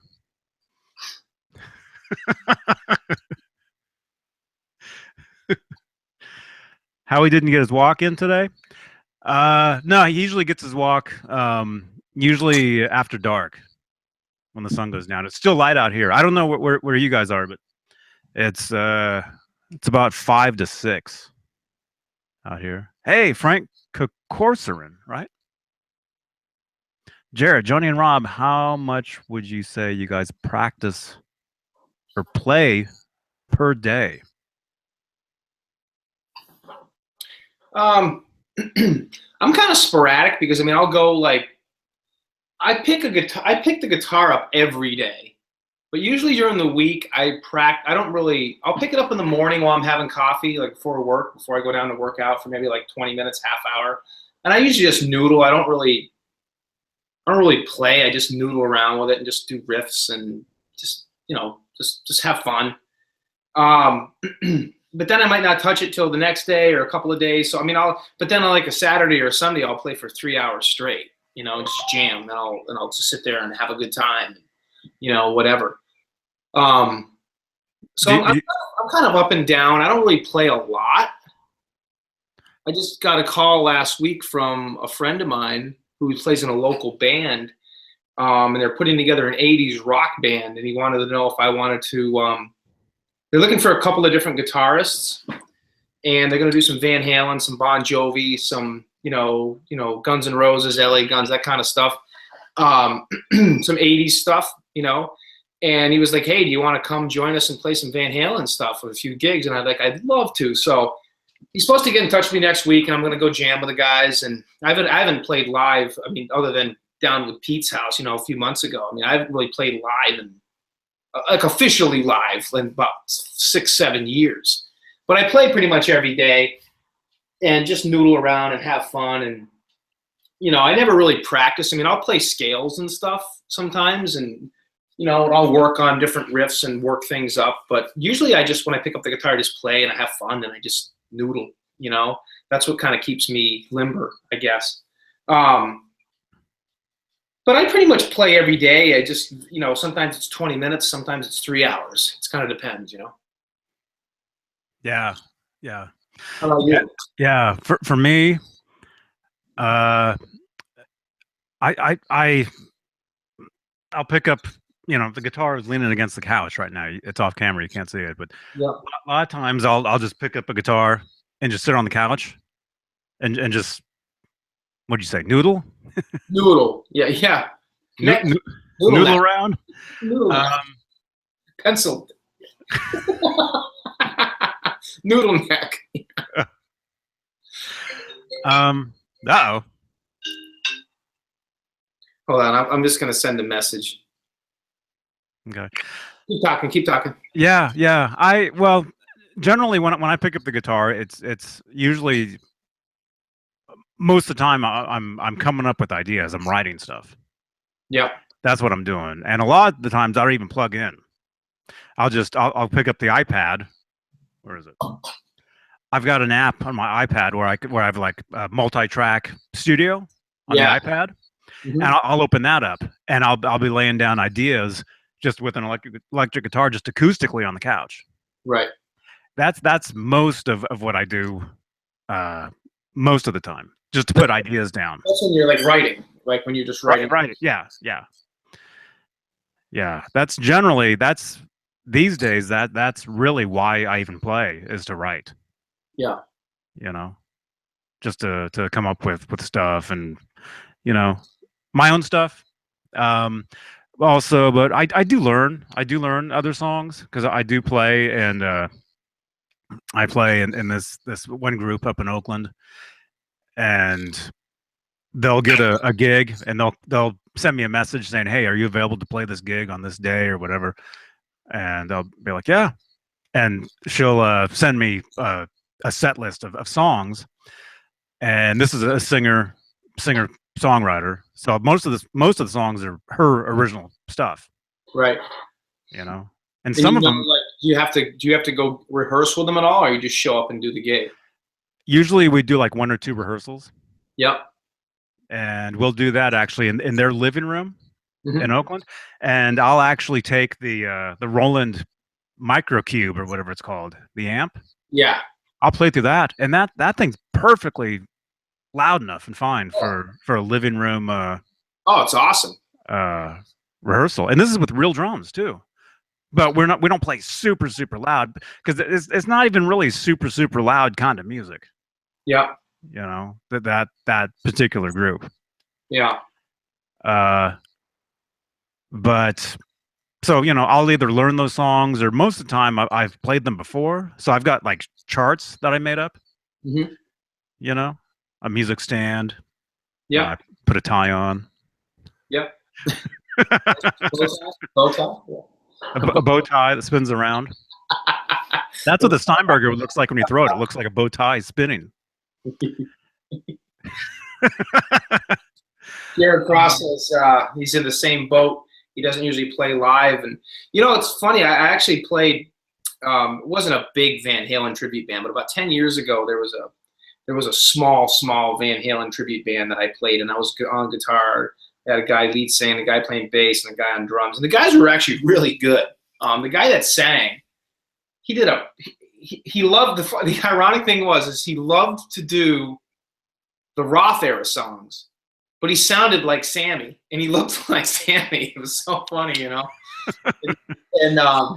Howie didn't get his walk in today. No, he usually gets his walk usually after dark when the sun goes down. It's still light out here. I don't know where you guys are, but it's about 5 to 6 out here. Hey, Frank Corcoran, right? Jared, Johnny, and Rob, how much would you say you guys practice or play per day? I'm kind of sporadic because I'll go like I pick the guitar up every day, but usually during the week I'll pick it up in the morning while I'm having coffee, like before work, before I go down to work out for maybe like 20 minutes, half hour, and I usually just noodle. I don't really play. I just noodle around with it and just do riffs and just just have fun. But then I might not touch it till the next day or a couple of days. So but then on like a Saturday or a Sunday, I'll play for 3 hours straight. Just jam. And I'll just sit there and have a good time. Whatever. So I'm kind of up and down. I don't really play a lot. I just got a call last week from a friend of mine who plays in a local band, and they're putting together an 80s rock band, and he wanted to know if I wanted to. They're looking for a couple of different guitarists, and they're going to do some Van Halen, some Bon Jovi, some Guns N' Roses, LA Guns, that kind of stuff, some 80s stuff, And he was like, "Hey, do you want to come join us and play some Van Halen stuff with a few gigs?" And I'd love to. So he's supposed to get in touch with me next week, and I'm going to go jam with the guys. And I haven't played live. Other than down with Pete's house, a few months ago. I haven't really played live and like officially live in about 6-7 years. But I play pretty much every day and just noodle around and have fun. And I never really practice. I'll play scales and stuff sometimes, and I'll work on different riffs and work things up. But usually when I pick up the guitar, I just play and I have fun and I just noodle. That's what kind of keeps me limber, I guess. But I pretty much play every day. I just, sometimes it's 20 minutes, sometimes it's 3 hours. It kind of depends, Yeah. How about you? Yeah. For me, I'll pick up. The guitar is leaning against the couch right now. It's off camera, you can't see it, but Yeah. a lot of times I'll just pick up a guitar and just sit on the couch and just, what'd you say, noodle? Noodle. Yeah. Noodle around. Noodle. Pencil. Noodle neck. Uh-oh. Hold on, I'm just gonna send a message. Okay. Keep talking. Yeah. Generally when I pick up the guitar, it's usually most of the time I'm coming up with ideas. I'm writing stuff. Yeah. That's what I'm doing. And a lot of the times I don't even plug in. I'll pick up the iPad. Where is it? I've got an app on my iPad where I have like a multi-track studio on the iPad. Mm-hmm. And I'll open that up and I'll be laying down ideas just with an electric guitar, just acoustically on the couch. Right. That's most of what I do most of the time, just to put ideas down. That's when you're like writing like when you're just Right, writing. right. Yeah. That's these days that's really why I even play, is to write. Yeah. You know, just to come up with stuff, and my own stuff. Um, Also, but I do learn. I do learn other songs because I do play, and I play in this one group up in Oakland, and they'll get a gig, and they'll send me a message saying, "Hey, are you available to play this gig on this day or whatever?" And I'll be like, "Yeah," and she'll send me a set list of songs, and this is a singer songwriter, so most of the songs are her original stuff, Right. and And some of them. like, do you have to go rehearse with them at all, or you just show up and do the gig? Usually we do like 1 or 2 rehearsals, Yep. and we'll do that actually in their living room in Hmm. Oakland, and I'll actually take the Roland Microcube or whatever it's called, the amp. Yeah. I'll play through that, and that thing's perfectly loud enough and fine for a living room Oh, it's awesome. uh, rehearsal. And this is with real drums too. But we don't play super loud because it's not even really super loud kind of music. Yeah. That particular group. Yeah. Uh, but so I'll either learn those songs, or most of the time I've played them before. So I've got like charts that I made up. Hmm. You know, a music stand. Yeah. I put a tie on. Yep. Bow tie? Yeah. A bow tie that spins around. That's what the Steinberger looks like when you throw it. It looks like a bow tie spinning. Jared Cross says he's in the same boat. He doesn't usually play live, and it's funny. I actually played. It wasn't a big Van Halen tribute band, but about 10 years ago, there was a small Van Halen tribute band that I played, and I was on guitar. I had a guy lead singing, a guy playing bass, and a guy on drums, and the guys were actually really good. The guy that sang, he loved the ironic thing is he loved to do the Roth era songs, but he sounded like Sammy and he looked like Sammy. It was so funny, and it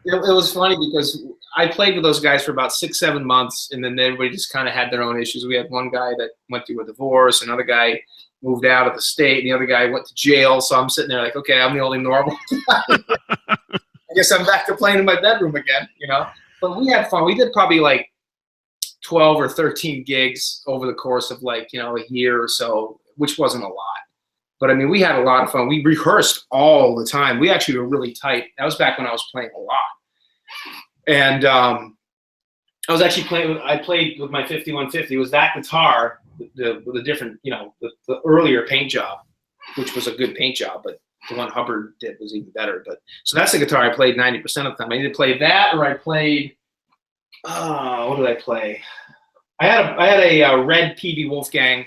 was funny because I played with those guys for about 6-7 months, and then everybody just kind of had their own issues. We had one guy that went through a divorce, another guy moved out of the state, and the other guy went to jail. So I'm sitting there like, okay, I'm the only normal guy. I guess I'm back to playing in my bedroom again, But we had fun. We did probably like 12 or 13 gigs over the course of like, a year or so, which wasn't a lot. But I mean, we had a lot of fun. We rehearsed all the time. We actually were really tight. That was back when I was playing a lot. And I was actually I played with my 5150. It was that guitar with a different, the earlier paint job, which was a good paint job, but the one Hubbard did was even better. But so that's the guitar I played 90% of the time. I either played that or I played, what did I play? I had a red PB Wolfgang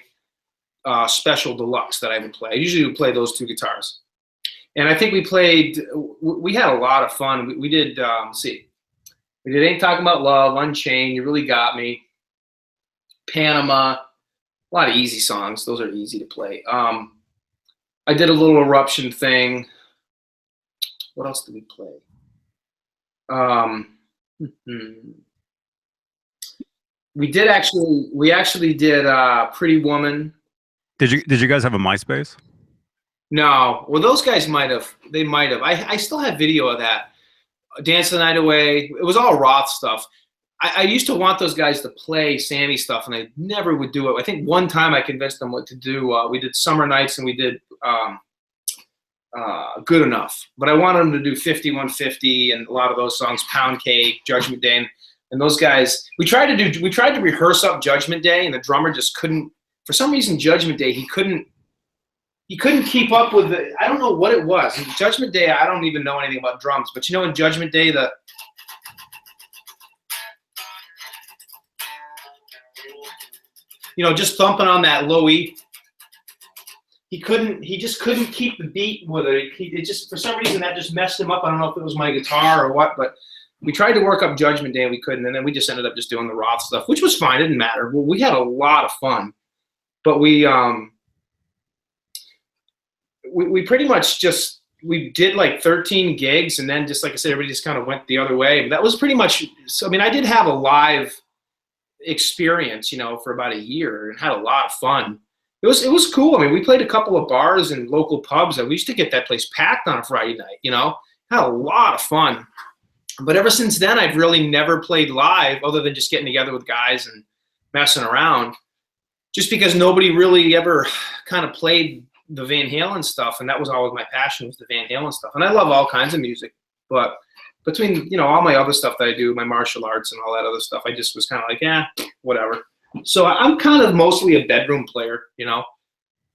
Special Deluxe that I would play. I usually would play those two guitars. And I think we had a lot of fun. We did, let's see. We did Ain't Talking About Love, Unchained, You Really Got Me, Panama, a lot of easy songs. Those are easy to play. I did a little Eruption thing. What else did we play? We actually did Pretty Woman. Did you guys have a MySpace? No. Well, those guys might have. They might have. I still have video of that. Dance the Night Away. It was all Roth stuff. I used to want those guys to play Sammy stuff, and they never would do it. I think one time I convinced them what to do. We did Summer Nights, and we did Good Enough. But I wanted them to do 5150 and a lot of those songs, Pound Cake, Judgment Day, and those guys. We tried to rehearse up Judgment Day, and the drummer just couldn't. For some reason, Judgment Day, he couldn't keep up with the. I don't know what it was. In Judgment Day, I don't even know anything about drums, but in Judgment Day, just thumping on that low E. He just couldn't keep the beat with it. It just, for some reason, that just messed him up. I don't know if it was my guitar or what, but we tried to work up Judgment Day and we couldn't, and then we just ended up just doing the Roth stuff, which was fine. It didn't matter. Well, we had a lot of fun, but we we pretty much we did like 13 gigs, and then just like I said, everybody just kind of went the other way. But that was pretty much. So I mean, I did have a live experience, for about a year, and had a lot of fun. It was cool. I mean, we played a couple of bars and local pubs, and we used to get that place packed on a Friday night. Had a lot of fun. But ever since then, I've really never played live, other than just getting together with guys and messing around. Just because nobody really ever kind of played the Van Halen stuff, and that was always my passion, was the Van Halen stuff. And I love all kinds of music, but between all my other stuff that I do, my martial arts and all that other stuff, I just was kind of like, whatever. So I'm kind of mostly a bedroom player,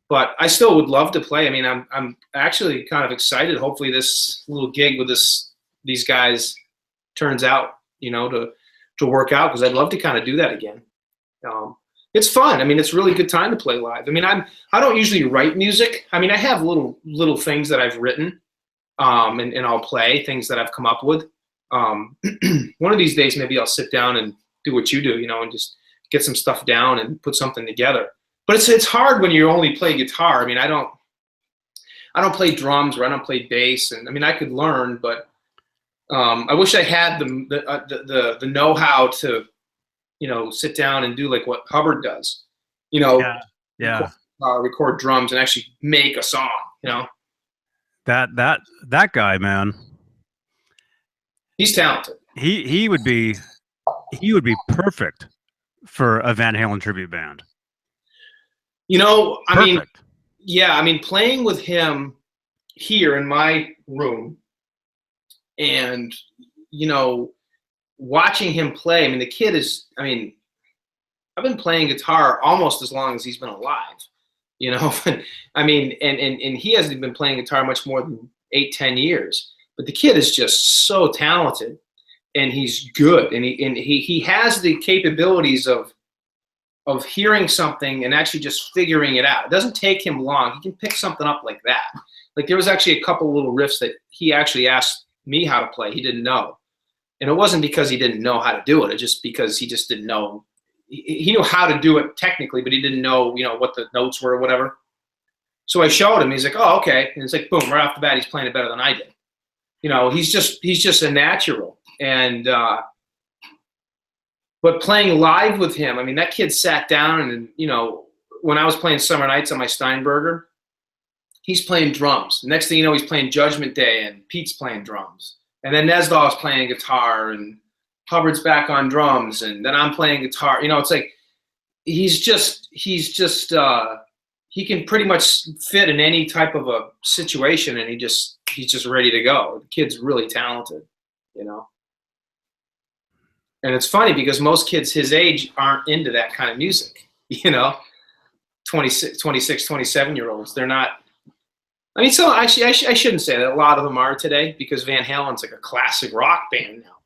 but I still would love to play. I mean, I'm actually kind of excited. Hopefully, this little gig with these guys turns out, to work out, because I'd love to kind of do that again. It's fun. I mean, it's a really good time to play live. I mean, I don't usually write music. I mean, I have little things that I've written, and I'll play things that I've come up with. One of these days, maybe I'll sit down and do what you do, and just get some stuff down and put something together. But it's hard when you only play guitar. I mean, I don't play drums, or I don't play bass, and I mean, I could learn, but I wish I had the know-how to sit down and do like what Hubbard does, record drums and actually make a song, That guy, man, he's talented. He would be perfect for a Van Halen tribute band. I mean, playing with him here in my room and, watching him play. I mean, the kid I've been playing guitar almost as long as he's been alive, I mean, and he hasn't been playing guitar much more than 8-10 years, but the kid is just so talented, and he's good. And he has the capabilities of hearing something and actually just figuring it out. It doesn't take him long. He can pick something up like that. Like, there was actually a couple little riffs that he actually asked me how to play. He didn't know. And it wasn't because he didn't know how to do it. It's just because he just didn't know. He knew how to do it technically, but he didn't know, what the notes were or whatever. So I showed him. He's like, oh, okay. And it's like, boom, right off the bat, he's playing it better than I did. He's just a natural. And but playing live with him, I mean, that kid sat down and, when I was playing Summer Nights on my Steinberger, he's playing drums. The next thing you know, he's playing Judgment Day, and Pete's playing drums. And then Nesdall's playing guitar, and Hubbard's back on drums, and then I'm playing guitar. It's like he's just he can pretty much fit in any type of a situation, and he's just ready to go. The kid's really talented, And it's funny because most kids his age aren't into that kind of music, 26, 27-year-olds. They're not. I mean, so actually, I shouldn't say that. A lot of them are today, because Van Halen's like a classic rock band now,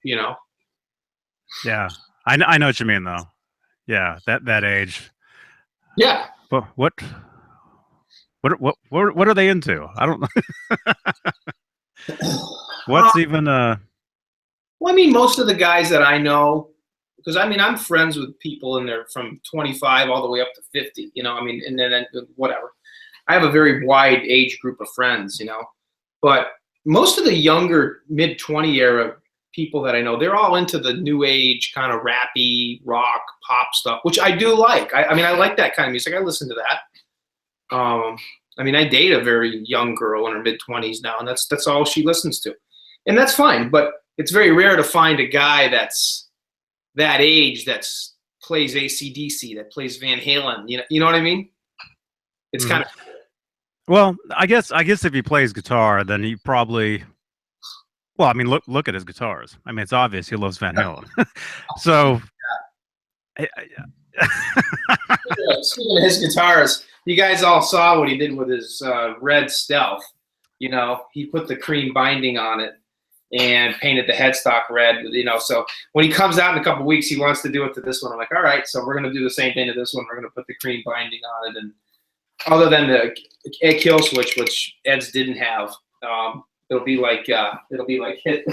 Yeah, I know what you mean, though. Yeah, that age. Yeah. But what are they into? I don't know. What's even Well, I mean, most of the guys that I know, because I mean, I'm friends with people in there from 25 all the way up to 50. I mean, and then whatever. I have a very wide age group of friends, but most of the younger mid-20 era people that I know, they're all into the new age kind of rappy rock pop stuff, which I do like. I mean, I like that kind of music. I listen to that. I mean, I date a very young girl in her mid-20s now, and that's all she listens to, and that's fine. But it's very rare to find a guy that's that age that's plays AC/DC, that plays Van Halen. You know what I mean? It's kind of. Well, I guess if he plays guitar, then he probably. Well, I mean, look at his guitars. I mean, it's obvious he loves Van Halen. So. Speaking of his guitars, you guys all saw what he did with his red Stealth. He put the cream binding on it and painted the headstock red. So when he comes out in a couple weeks, he wants to do it to this one. I'm like, all right, so we're going to do the same thing to this one. We're going to put the cream binding on it, and other than the kill switch, which Ed's didn't have, it'll be like hit.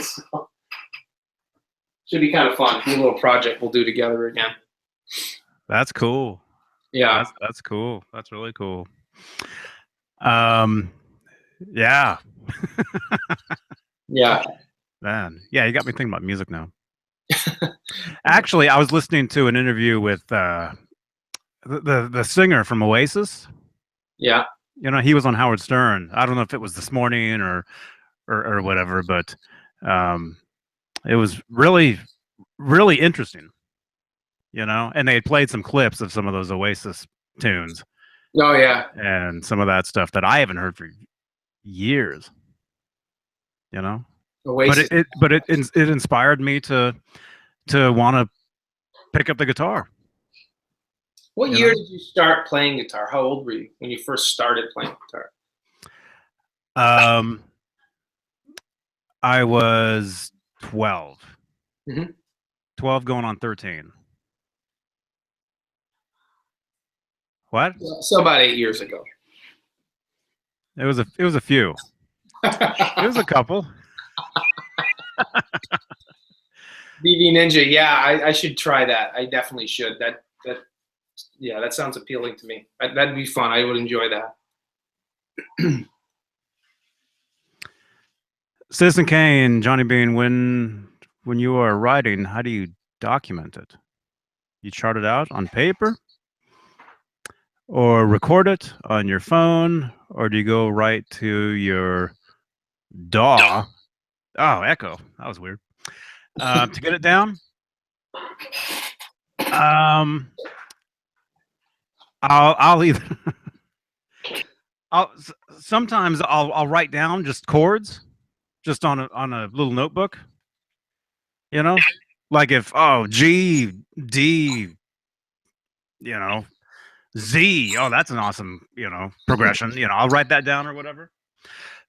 Should be kind of fun. A little project we'll do together again. That's cool. Yeah, that's cool. That's really cool. Yeah, Yeah. man. Yeah, you got me thinking about music now. Actually, I was listening to an interview with the singer from Oasis. Yeah. You know, he was on Howard Stern. I don't know if it was this morning or whatever, but um, it was really interesting. You know, and they had played some clips of some of those Oasis tunes Oh yeah. and some of that stuff that I haven't heard for years. You know, but Oasis. it inspired me to want to pick up the guitar. What You year know, did you start playing guitar? How old were you when you first started playing guitar? um, I was 12, Hmm. 12 going on 13. What? So about 8 years ago. It was a few. It was a couple. BB Ninja. Yeah, I should try that. I definitely should. That yeah, that sounds appealing to me. That'd be fun. I would enjoy that. Citizen Kane, Johnny Bean, when you are writing, how do you document it? You chart it out on paper or record it on your phone, or do you go right to your DAW? Oh, Echo. That was weird. To get it down, um, I'll either sometimes I'll write down just chords just on a little notebook, you know, like if G D, you know, Z, that's an awesome, progression. I'll write that down or whatever.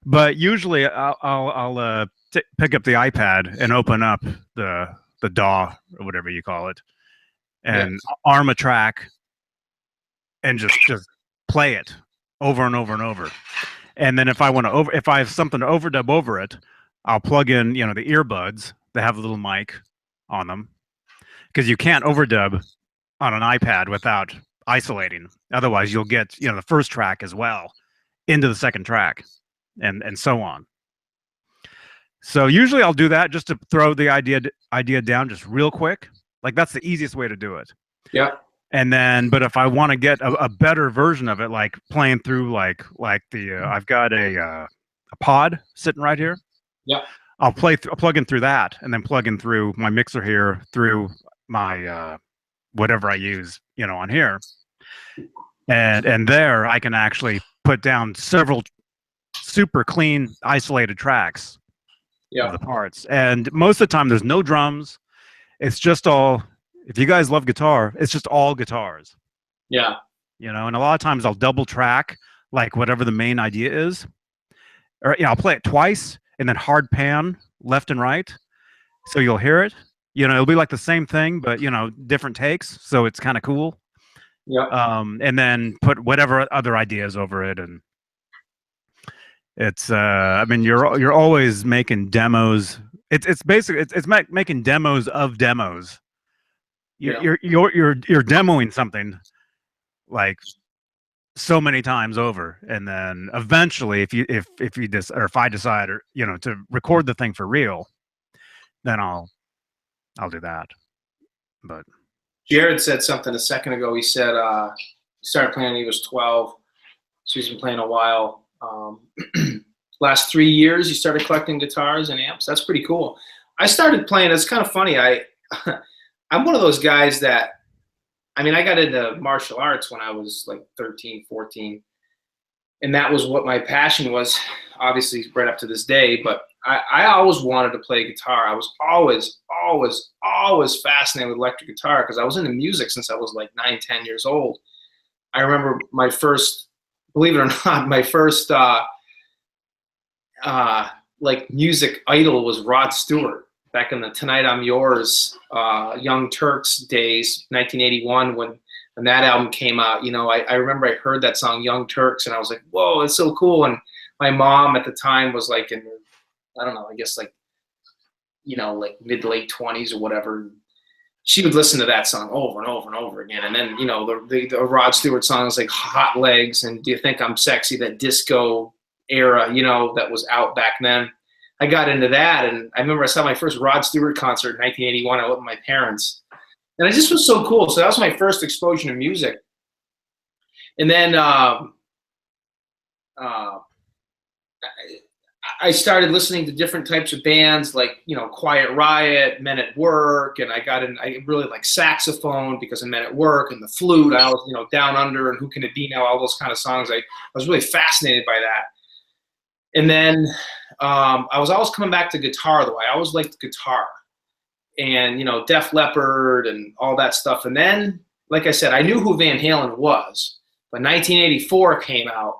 But usually I'll pick up the iPad and open up the DAW or whatever you call it, Yeah. and arm a track and just play it over and over and over. And then if I have something to overdub over it, I'll plug in, the earbuds that have a little mic on them, because you can't overdub on an iPad without isolating. Otherwise, you'll get, the first track as well into the second track, and so on. So usually I'll do that just to throw the idea down just real quick. Like that's the easiest way to do it. Yeah. And then, but if I want to get a better version of it, like playing through like I've got a pod sitting right here. Yeah. I'll plug in through that, and then plug in through my mixer here through my whatever I use, on here, and there I can actually put down several super clean isolated tracks of Yeah. the parts. And most of the time, there's no drums. It's just all. If you guys love guitar, it's just all guitars. Yeah. And a lot of times I'll double track like whatever the main idea is, or I'll play it twice and then hard pan left and right, so you'll hear it. It'll be like the same thing, but different takes, so it's kind of cool. Yeah. And then put whatever other ideas over it, and it's I mean, you're always making demos. It's basically it's making demos of demos. You're demoing something like so many times over, and then eventually, if I decide, or to record the thing for real, then I'll do that. But Jared said something a second ago. He said he started playing when he was 12, so he's been playing a while. Last 3 years, he started collecting guitars and amps. That's pretty cool. I started playing. It's kind of funny. I'm one of those guys that, I mean, I got into martial arts when I was like 13, 14. And that was what my passion was, obviously, right up to this day. But I always wanted to play guitar. I was always fascinated with electric guitar because I was into music since I was like 9, 10 years old. I remember my first, believe it or not, my first like music idol was Rod Stewart back in the Tonight I'm Yours, Young Turks days, 1981, when that album came out. I remember I heard that song Young Turks and I was like, whoa, it's so cool. And my mom at the time was like in, I don't know, I guess like, like mid to late 20s or whatever. She would listen to that song over and over and over again. And then, the Rod Stewart songs like Hot Legs and Do You Think I'm Sexy, that disco era, you know, that was out back then. I got into that, and I remember I saw my first Rod Stewart concert in 1981. I went with my parents, and it just was so cool. So that was my first exposure to music. And then uh, I started listening to different types of bands, like, you know, Quiet Riot, Men at Work, and I really like saxophone because of Men at Work, and the flute. I was, you know, Down Under and Who Can It Be Now, all those kind of songs. I was really fascinated by that. And then I was always coming back to guitar, though. I always liked guitar, and, you know, Def Leppard and all that stuff. And then, like I said, I knew who Van Halen was, but 1984 came out,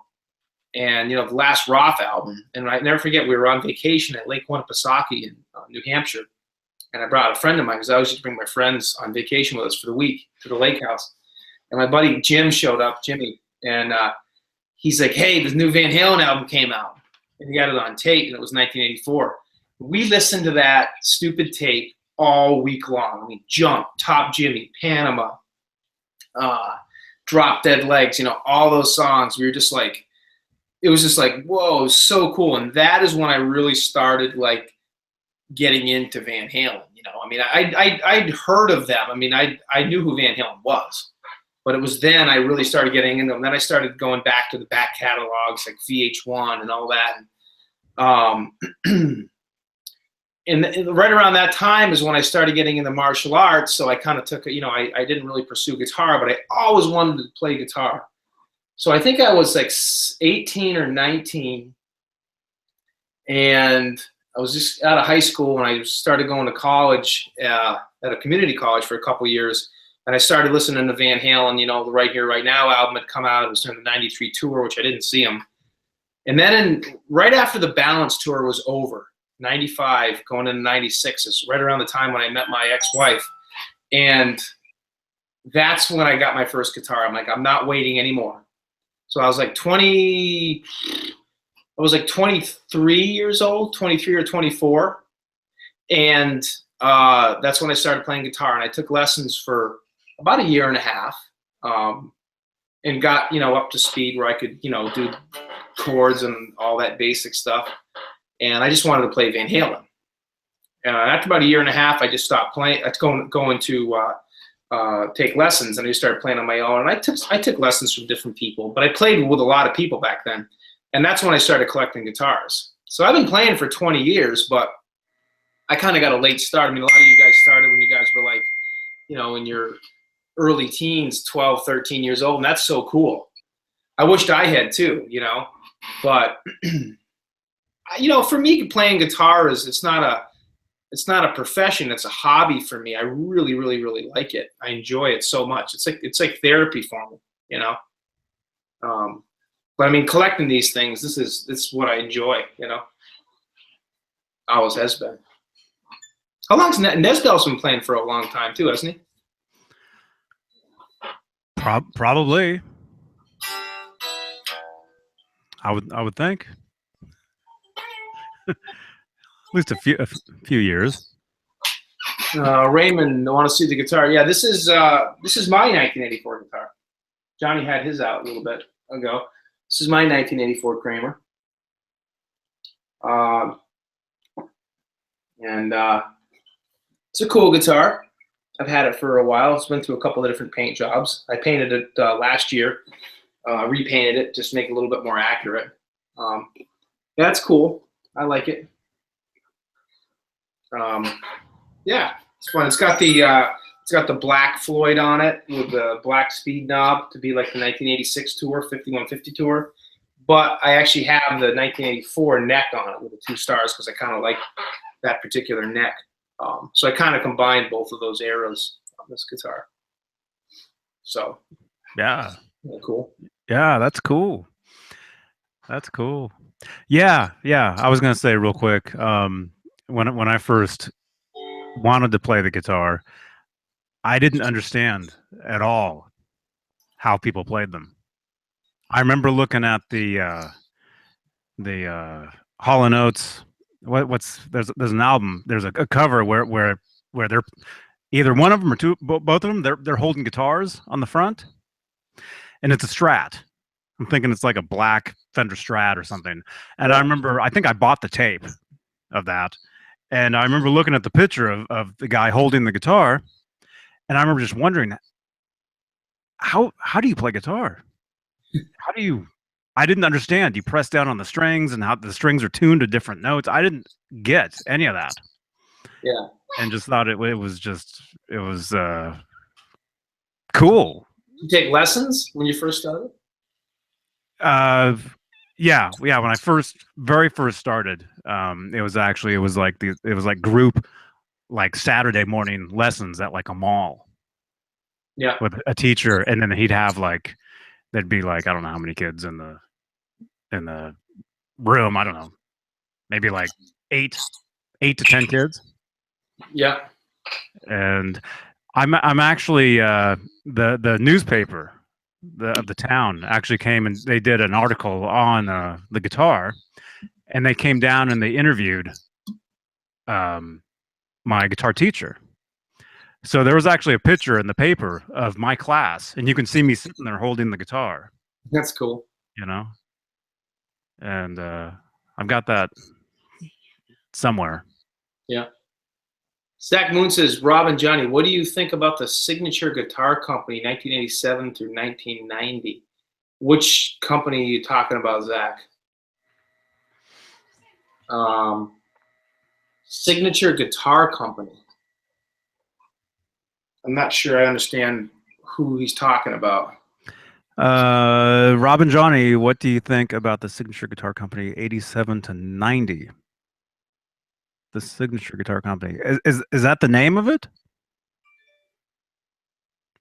and, you know, the last Roth album. And I never forget, we were on vacation at Lake Winnipesaukee in New Hampshire, and I brought a friend of mine because I always used to bring my friends on vacation with us for the week to the lake house. And my buddy Jim showed up, Jimmy, and he's like, "Hey, this new Van Halen album came out," and he got it on tape, and it was 1984. We listened to that stupid tape all week long. I mean, Jump, Top Jimmy, Panama, Drop Dead Legs, you know, all those songs. We were just like, it was just like, whoa, so cool. And that is when I really started like getting into Van Halen. You know, I mean, I'd heard of them. I mean, I knew who Van Halen was, but it was then I really started getting into them. Then I started going back to the back catalogs like VH1 and all that. And right around that time is when I started getting into martial arts. So I kind of took, you know, I didn't really pursue guitar, but I always wanted to play guitar. So I think I was like 18 or 19, and I was just out of high school when I started going to college at a community college for a couple years. And I started listening to Van Halen. You know, the Right Here, Right Now album had come out. It was during the '93 tour, which I didn't see him. And then right after the Balance tour was over, 95 going into 96 is right around the time when I met my ex-wife. And that's when I got my first guitar. I'm like, I'm not waiting anymore. So I was like 23 years old, 23 or 24. And that's when I started playing guitar. And I took lessons for about a year and a half, and got, you know, up to speed where I could, you know, do chords and all that basic stuff. And I just wanted to play Van Halen. After about a year and a half, I just stopped playing, going to take lessons, and I just started playing on my own. And I took lessons from different people, but I played with a lot of people back then. And that's when I started collecting guitars. So I've been playing for 20 years, but I kind of got a late start. I mean, a lot of you guys started when you guys were like, you know, in your early teens, 12, 13 years old. And that's so cool. I wished I had too, you know, but you know, for me, playing guitar it's not a profession. It's a hobby for me. I really, really, really like it. I enjoy it so much. It's like therapy for me, you know. But I mean, collecting these things, this is what I enjoy, you know. Always has been. How long's Nesbell's been playing for a long time too, hasn't he? Probably. I would think. At least a few years. Raymond, I want to see the guitar. Yeah, this is my 1984 guitar. Johnny had his out a little bit ago. This is my 1984 Kramer. And it's a cool guitar. I've had it for a while. It's been through a couple of different paint jobs. I painted it last year, repainted it just to make it a little bit more accurate. That's cool. I like it. Yeah, it's fun. It's got the black Floyd on it with the black speed knob to be like the 1986 tour, 5150 tour. But I actually have the 1984 neck on it with the 2 stars because I kind of like that particular neck. So I kind of combined both of those eras on this guitar. So yeah, cool. Yeah, that's cool. That's cool. Yeah. I was gonna say real quick, when I first wanted to play the guitar, I didn't understand at all how people played them. I remember looking at the Hall & Oates. There's an album. There's a cover where they're either one of them or both of them. They're holding guitars on the front, and it's a Strat. I'm thinking it's like a black Fender Strat or something. And I Yeah. remember, I think I bought the tape of that. And I remember looking at the picture of the guy holding the guitar. And I remember just wondering, how do you play guitar? How do you, I didn't understand. You press down on the strings and how the strings are tuned to different notes. I didn't get any of that. Yeah. And just thought it was just, it was cool. You take lessons when you first started? Yeah. When I very first started, it was like group, like Saturday morning lessons at like a mall Yeah. with a teacher, and then he'd have like, there'd be like, I don't know how many kids in the room. I don't know, maybe like eight to 10 kids. Yeah. And I'm actually the newspaper of the town actually came and they did an article on the guitar, and they came down and they interviewed my guitar teacher. So there was actually a picture in the paper of my class, and you can see me sitting there holding the guitar, That's cool. you know. And I've got that somewhere. Yeah. Zach Moon says, Rob and Johnny, what do you think about the Signature Guitar Company, 1987 through 1990? Which company are you talking about, Zach? Signature Guitar Company. I'm not sure I understand who he's talking about. Rob and Johnny, what do you think about the Signature Guitar Company 87 to 90? The Signature Guitar Company. Is that the name of it?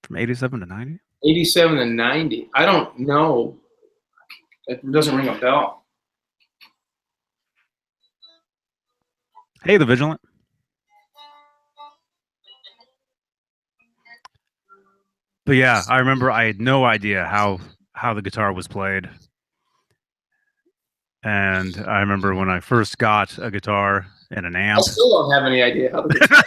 From 87 to 90? 87 to 90. I don't know. It doesn't ring a bell. Hey, the Vigilant. But yeah, I remember I had no idea how the guitar was played. And I remember when I first got a guitar and an amp. I still don't have any idea how the guitar.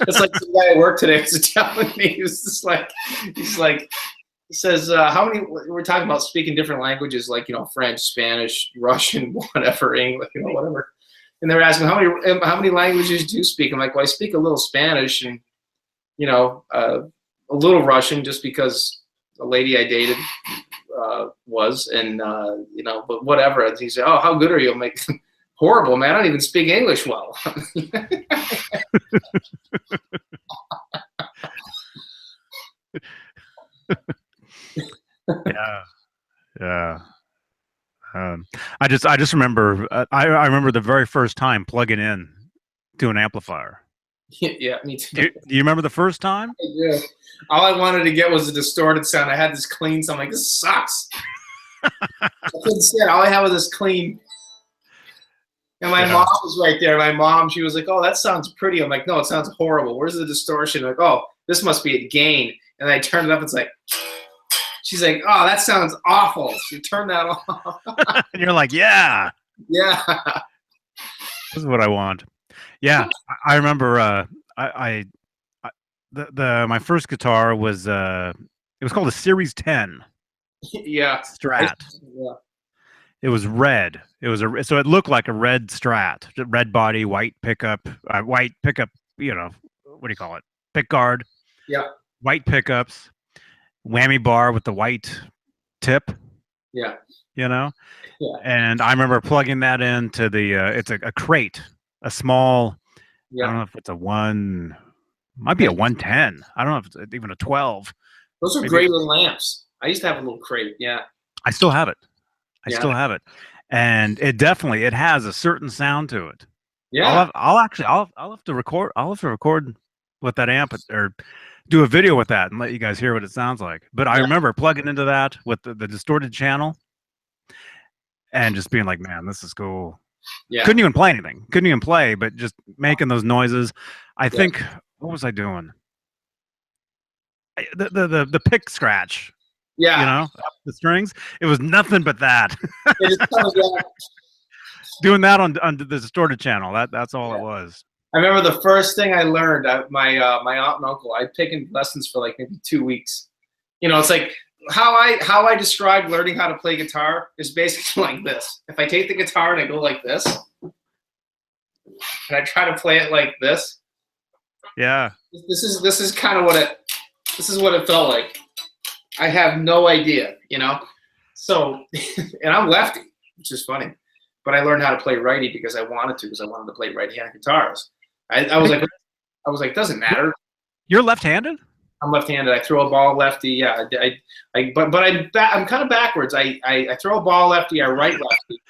It's like the guy at work today was telling me, he was just like, he says, how many, we're talking about speaking different languages, like, French, Spanish, Russian, whatever, English, whatever. And they're asking, how many languages do you speak? I'm like, well, I speak a little Spanish and, a little Russian, just because a lady I dated was, and, but whatever. And he said, oh, how good are you? I'm like, horrible, man. I don't even speak English well. Yeah. I just remember I remember the very first time plugging in to an amplifier. Yeah, me too. Do you remember the first time? Yeah. All I wanted to get was a distorted sound. I had this clean sound. I'm like, this sucks. I couldn't say it. All I had was this clean. And my mom was right there. My mom, she was like, oh, that sounds pretty. I'm like, no, it sounds horrible. Where's the distortion? I'm like, oh, this must be a gain. And I turned it up. It's like, she's like, oh, that sounds awful. She turned that off. And you're like, yeah. Yeah. This is what I want. Yeah. I remember my first guitar was it was called a Series 10 Yeah. Strat. Yeah. It was red. So it looked like a red Strat, red body, white pickup, what do you call it? Pick guard. Yeah. White pickups, whammy bar with the white tip. Yeah. Yeah. And I remember plugging that into the it's a crate, a small. Yeah. I don't know if it's might be a 110. I don't know if it's even a 12. Those are great little lamps. I used to have a little crate. Yeah. I still have it. Still have it, and it has a certain sound to it. Yeah. I'll have to record. I'll have to record with that amp or do a video with that and let you guys hear what it sounds like. But I remember plugging into that with the distorted channel and just being like, man, this is cool. Yeah. Couldn't even play anything. Couldn't even play, but just making those noises. I think, what was I doing? The pick scratch. Yeah. The strings. It was nothing but that. Doing that on the distorted channel. That's all it was. I remember the first thing I learned. My aunt and uncle. I'd taken lessons for like maybe 2 weeks, It's like how I describe learning how to play guitar is basically like this. If I take the guitar and I go like this, and I try to play it like this, Yeah. this is kind of what it felt like. I have no idea, So, and I'm lefty, which is funny, but I learned how to play righty because I wanted to play right-handed guitars. I was like, doesn't matter. You're left-handed? I'm left-handed. I throw a ball lefty. Yeah, I'm kind of backwards. I throw a ball lefty. I right lefty,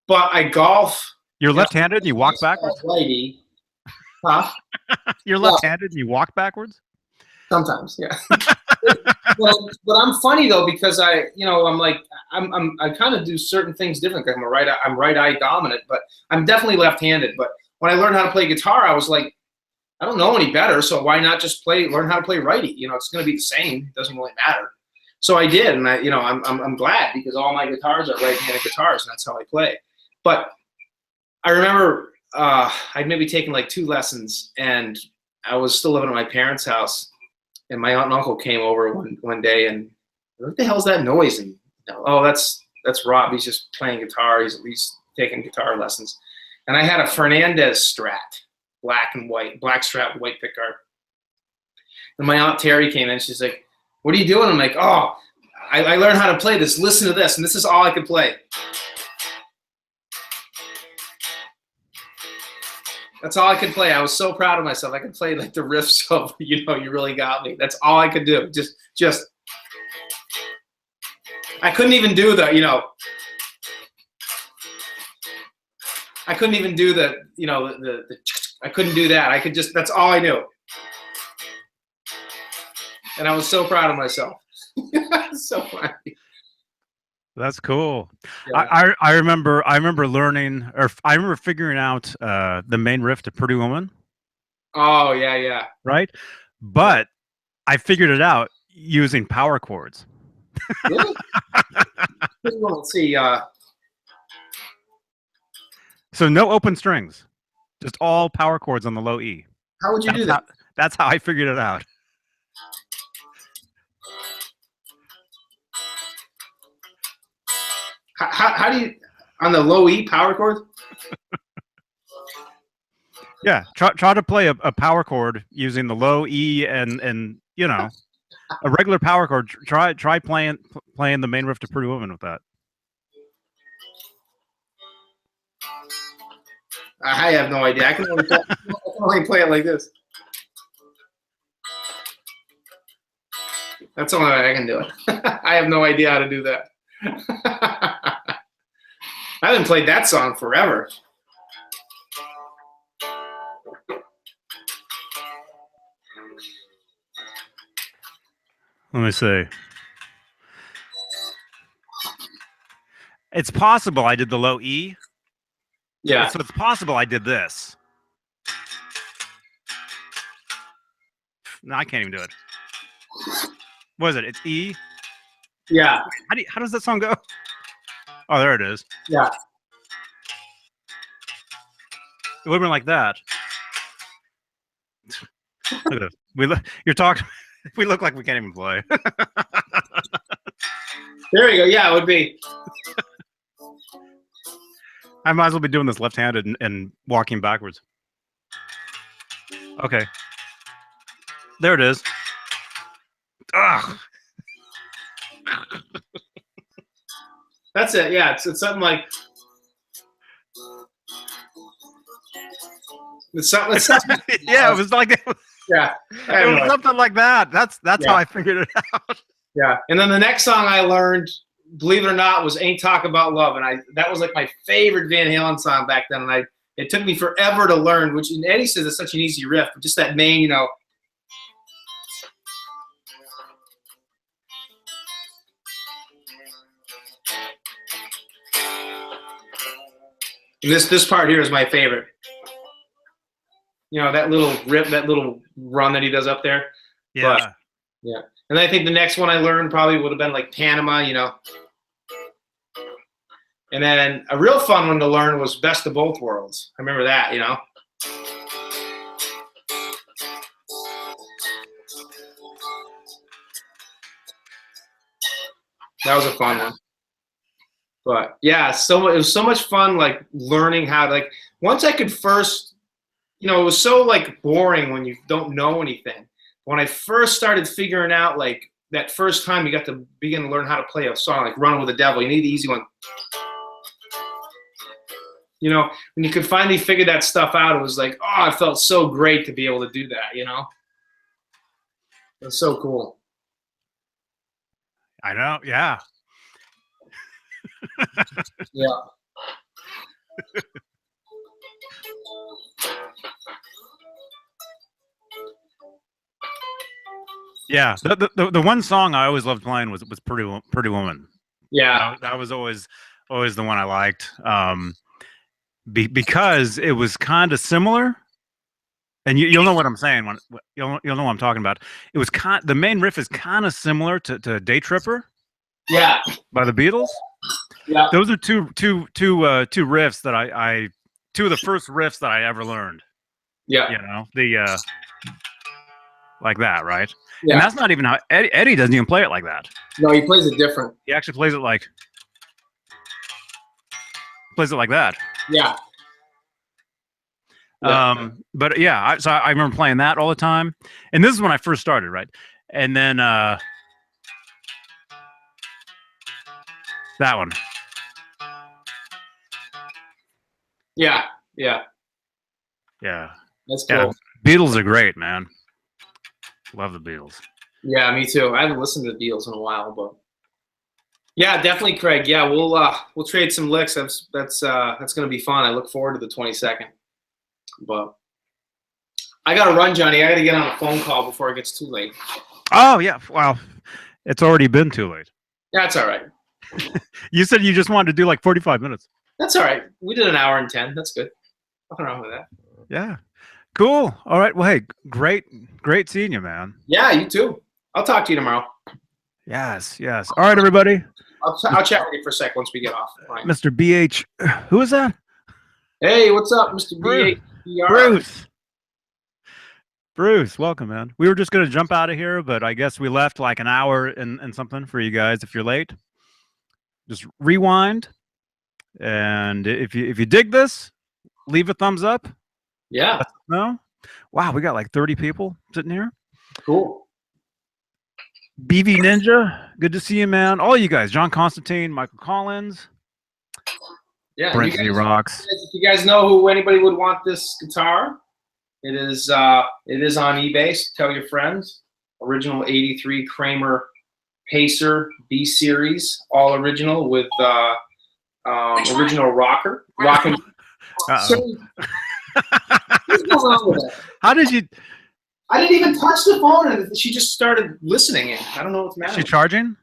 but I golf. You're left-handed and you walk backwards? Righty. Huh? You're left-handed and you walk backwards? Sometimes, yeah. but I'm funny though because I kind of do certain things different. I'm right eye dominant, but I'm definitely left-handed. But when I learned how to play guitar, I was like, I don't know any better, so why not just learn how to play righty? It's going to be the same. It doesn't really matter. So I did, and I'm glad because all my guitars are right-handed guitars, and that's how I play. But I remember I'd maybe taken like 2 lessons, and I was still living at my parents' house, and my aunt and uncle came over one day, and what the hell's that noise? And oh, that's Rob. He's just playing guitar. He's taking guitar lessons, and I had a Fernandez Strat. Black strap, white pickguard. And my Aunt Terry came in. She's like, "What are you doing?" I'm like, "Oh, I learned how to play this. Listen to this." And this is all I could play. That's all I could play. I was so proud of myself. I could play like the riffs of, You Really Got Me. That's all I could do. Just. I couldn't even do I couldn't even do the I couldn't do that. I could that's all I knew. And I was so proud of myself. So funny. That's cool. Yeah. I remember learning, or I remember figuring out the main riff to Pretty Woman. Oh, yeah. Right? But I figured it out using power chords. Really? Let's see. So no open strings. Just all power chords on the low E. How would you do that? That's how I figured it out. How do you, on the low E power chord? Yeah, try to play a power chord using the low E and a regular power chord. Try playing the main riff to Pretty Woman with that. I have no idea. I can only play it like this. That's the only way I can do it. I have no idea how to do that. I haven't played that song forever. Let me see. It's possible I did the low E. Yeah. So it's possible I did this. No, I can't even do it. What is it? It's E? Yeah. How does that song go? Oh, there it is. Yeah. It would have been like that. Look at this. You're talking. We look like we can't even play. There you go. Yeah, it would be. I might as well be doing this left-handed and walking backwards. Okay. There it is. Ugh. That's it. Yeah, it's something like. It's something. Yeah, it was like that. Yeah, it was something like that. That's how I figured it out. Yeah, and then the next song I learned, believe it or not, was "Ain't Talk About Love," and that was like my favorite Van Halen song back then, and it took me forever to learn. Which Eddie says it's such an easy riff, but just that main, This part here is my favorite. That little rip, that little run that he does up there. Yeah. But, yeah. And I think the next one I learned probably would have been like Panama, And then a real fun one to learn was Best of Both Worlds. I remember that, That was a fun one. But yeah, it was so much fun, like learning how to, like, once I could first, it was so like boring when you don't know anything. When I first started figuring out, like, that first time you got to begin to learn how to play a song, like Running with the Devil, you need the easy one. When you could finally figure that stuff out, it was like, oh, it felt so great to be able to do that, It was so cool. I know, yeah. Yeah. Yeah, the one song I always loved playing was Pretty Woman. Yeah. That was always the one I liked, because it was kind of similar, and you'll know what I'm saying when you'll know what I'm talking about. It was the main riff is kind of similar to Day Tripper. Yeah. By the Beatles. Yeah. Those are two riffs that two of the first riffs that I ever learned. Yeah. The like that, right? Yeah. And that's not even how Eddie doesn't even play it like that. No, he plays it different. He actually plays it like that. Yeah. But yeah, so I remember playing that all the time, and this is when I first started, right? And then that one. Yeah. That's cool. Yeah, Beatles are great, man. Love the Beatles. Yeah, me too. I haven't listened to the Beatles in a while, but yeah, definitely, Craig. Yeah, we'll trade some licks. That's gonna be fun. I look forward to the 22nd. But I gotta run, Johnny. I gotta get on a phone call before it gets too late. Oh yeah, well, it's already been too late. That's all right. You said you just wanted to do like 45 minutes. That's all right. We did an hour and 10. That's good. Nothing wrong with that. Yeah. Cool. All right. Well, hey, great seeing you, man. Yeah, you too. I'll talk to you tomorrow. Yes. All right, everybody. I'll chat with you for a sec once we get off. Right. Mr. BH. Who is that? Hey, what's up, Mr. BH? Bruce, welcome, man. We were just going to jump out of here, but I guess we left like an hour and something for you guys. If you're late, just rewind. And if you dig this, leave a thumbs up. Yeah. No? Wow, we got like 30 people sitting here. Cool. BV Ninja, good to see you, man. All you guys, John Constantine, Michael Collins. Yeah. Brent Z Rocks. If you guys know who anybody would want this guitar, it is on eBay. So tell your friends. Original 83 Kramer Pacer B series, all original with original rocker. Rocking. What's going on with that? How did you? I didn't even touch the phone, and she just started listening in. I don't know what's the matter. She charging?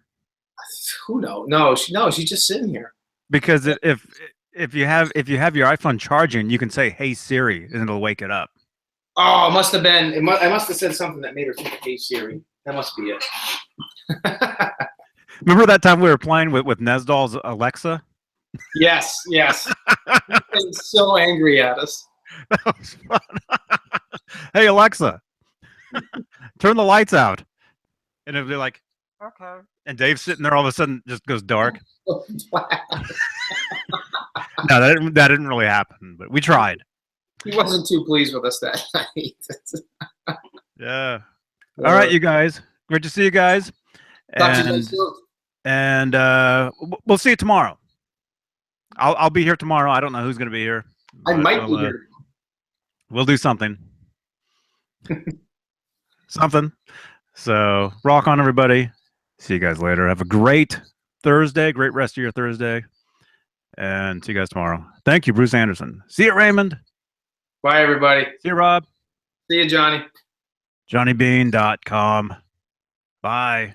Who knows? No, she's just sitting here. Because if you have your iPhone charging, you can say "Hey Siri" and it'll wake it up. Oh, it must have been. I must have said something that made her think, "Hey Siri." That must be it. Remember that time we were playing with Nesdal's Alexa? Yes. He's been so angry at us. That was fun. Hey Alexa, turn the lights out, and it'll be like, okay. And Dave's sitting there, all of a sudden, just goes dark. No, that didn't really happen, but we tried. He wasn't too pleased with us that night. Yeah. All right, you guys. Great to see you guys. And we'll see you tomorrow. I'll be here tomorrow. I don't know who's going to be here. I might be here. We'll do something. So rock on, everybody. See you guys later. Have a great Thursday. Great rest of your Thursday. And see you guys tomorrow. Thank you, Bruce Anderson. See you, Raymond. Bye, everybody. See you, Rob. See you, Johnny. JohnnyBeane.com. Bye.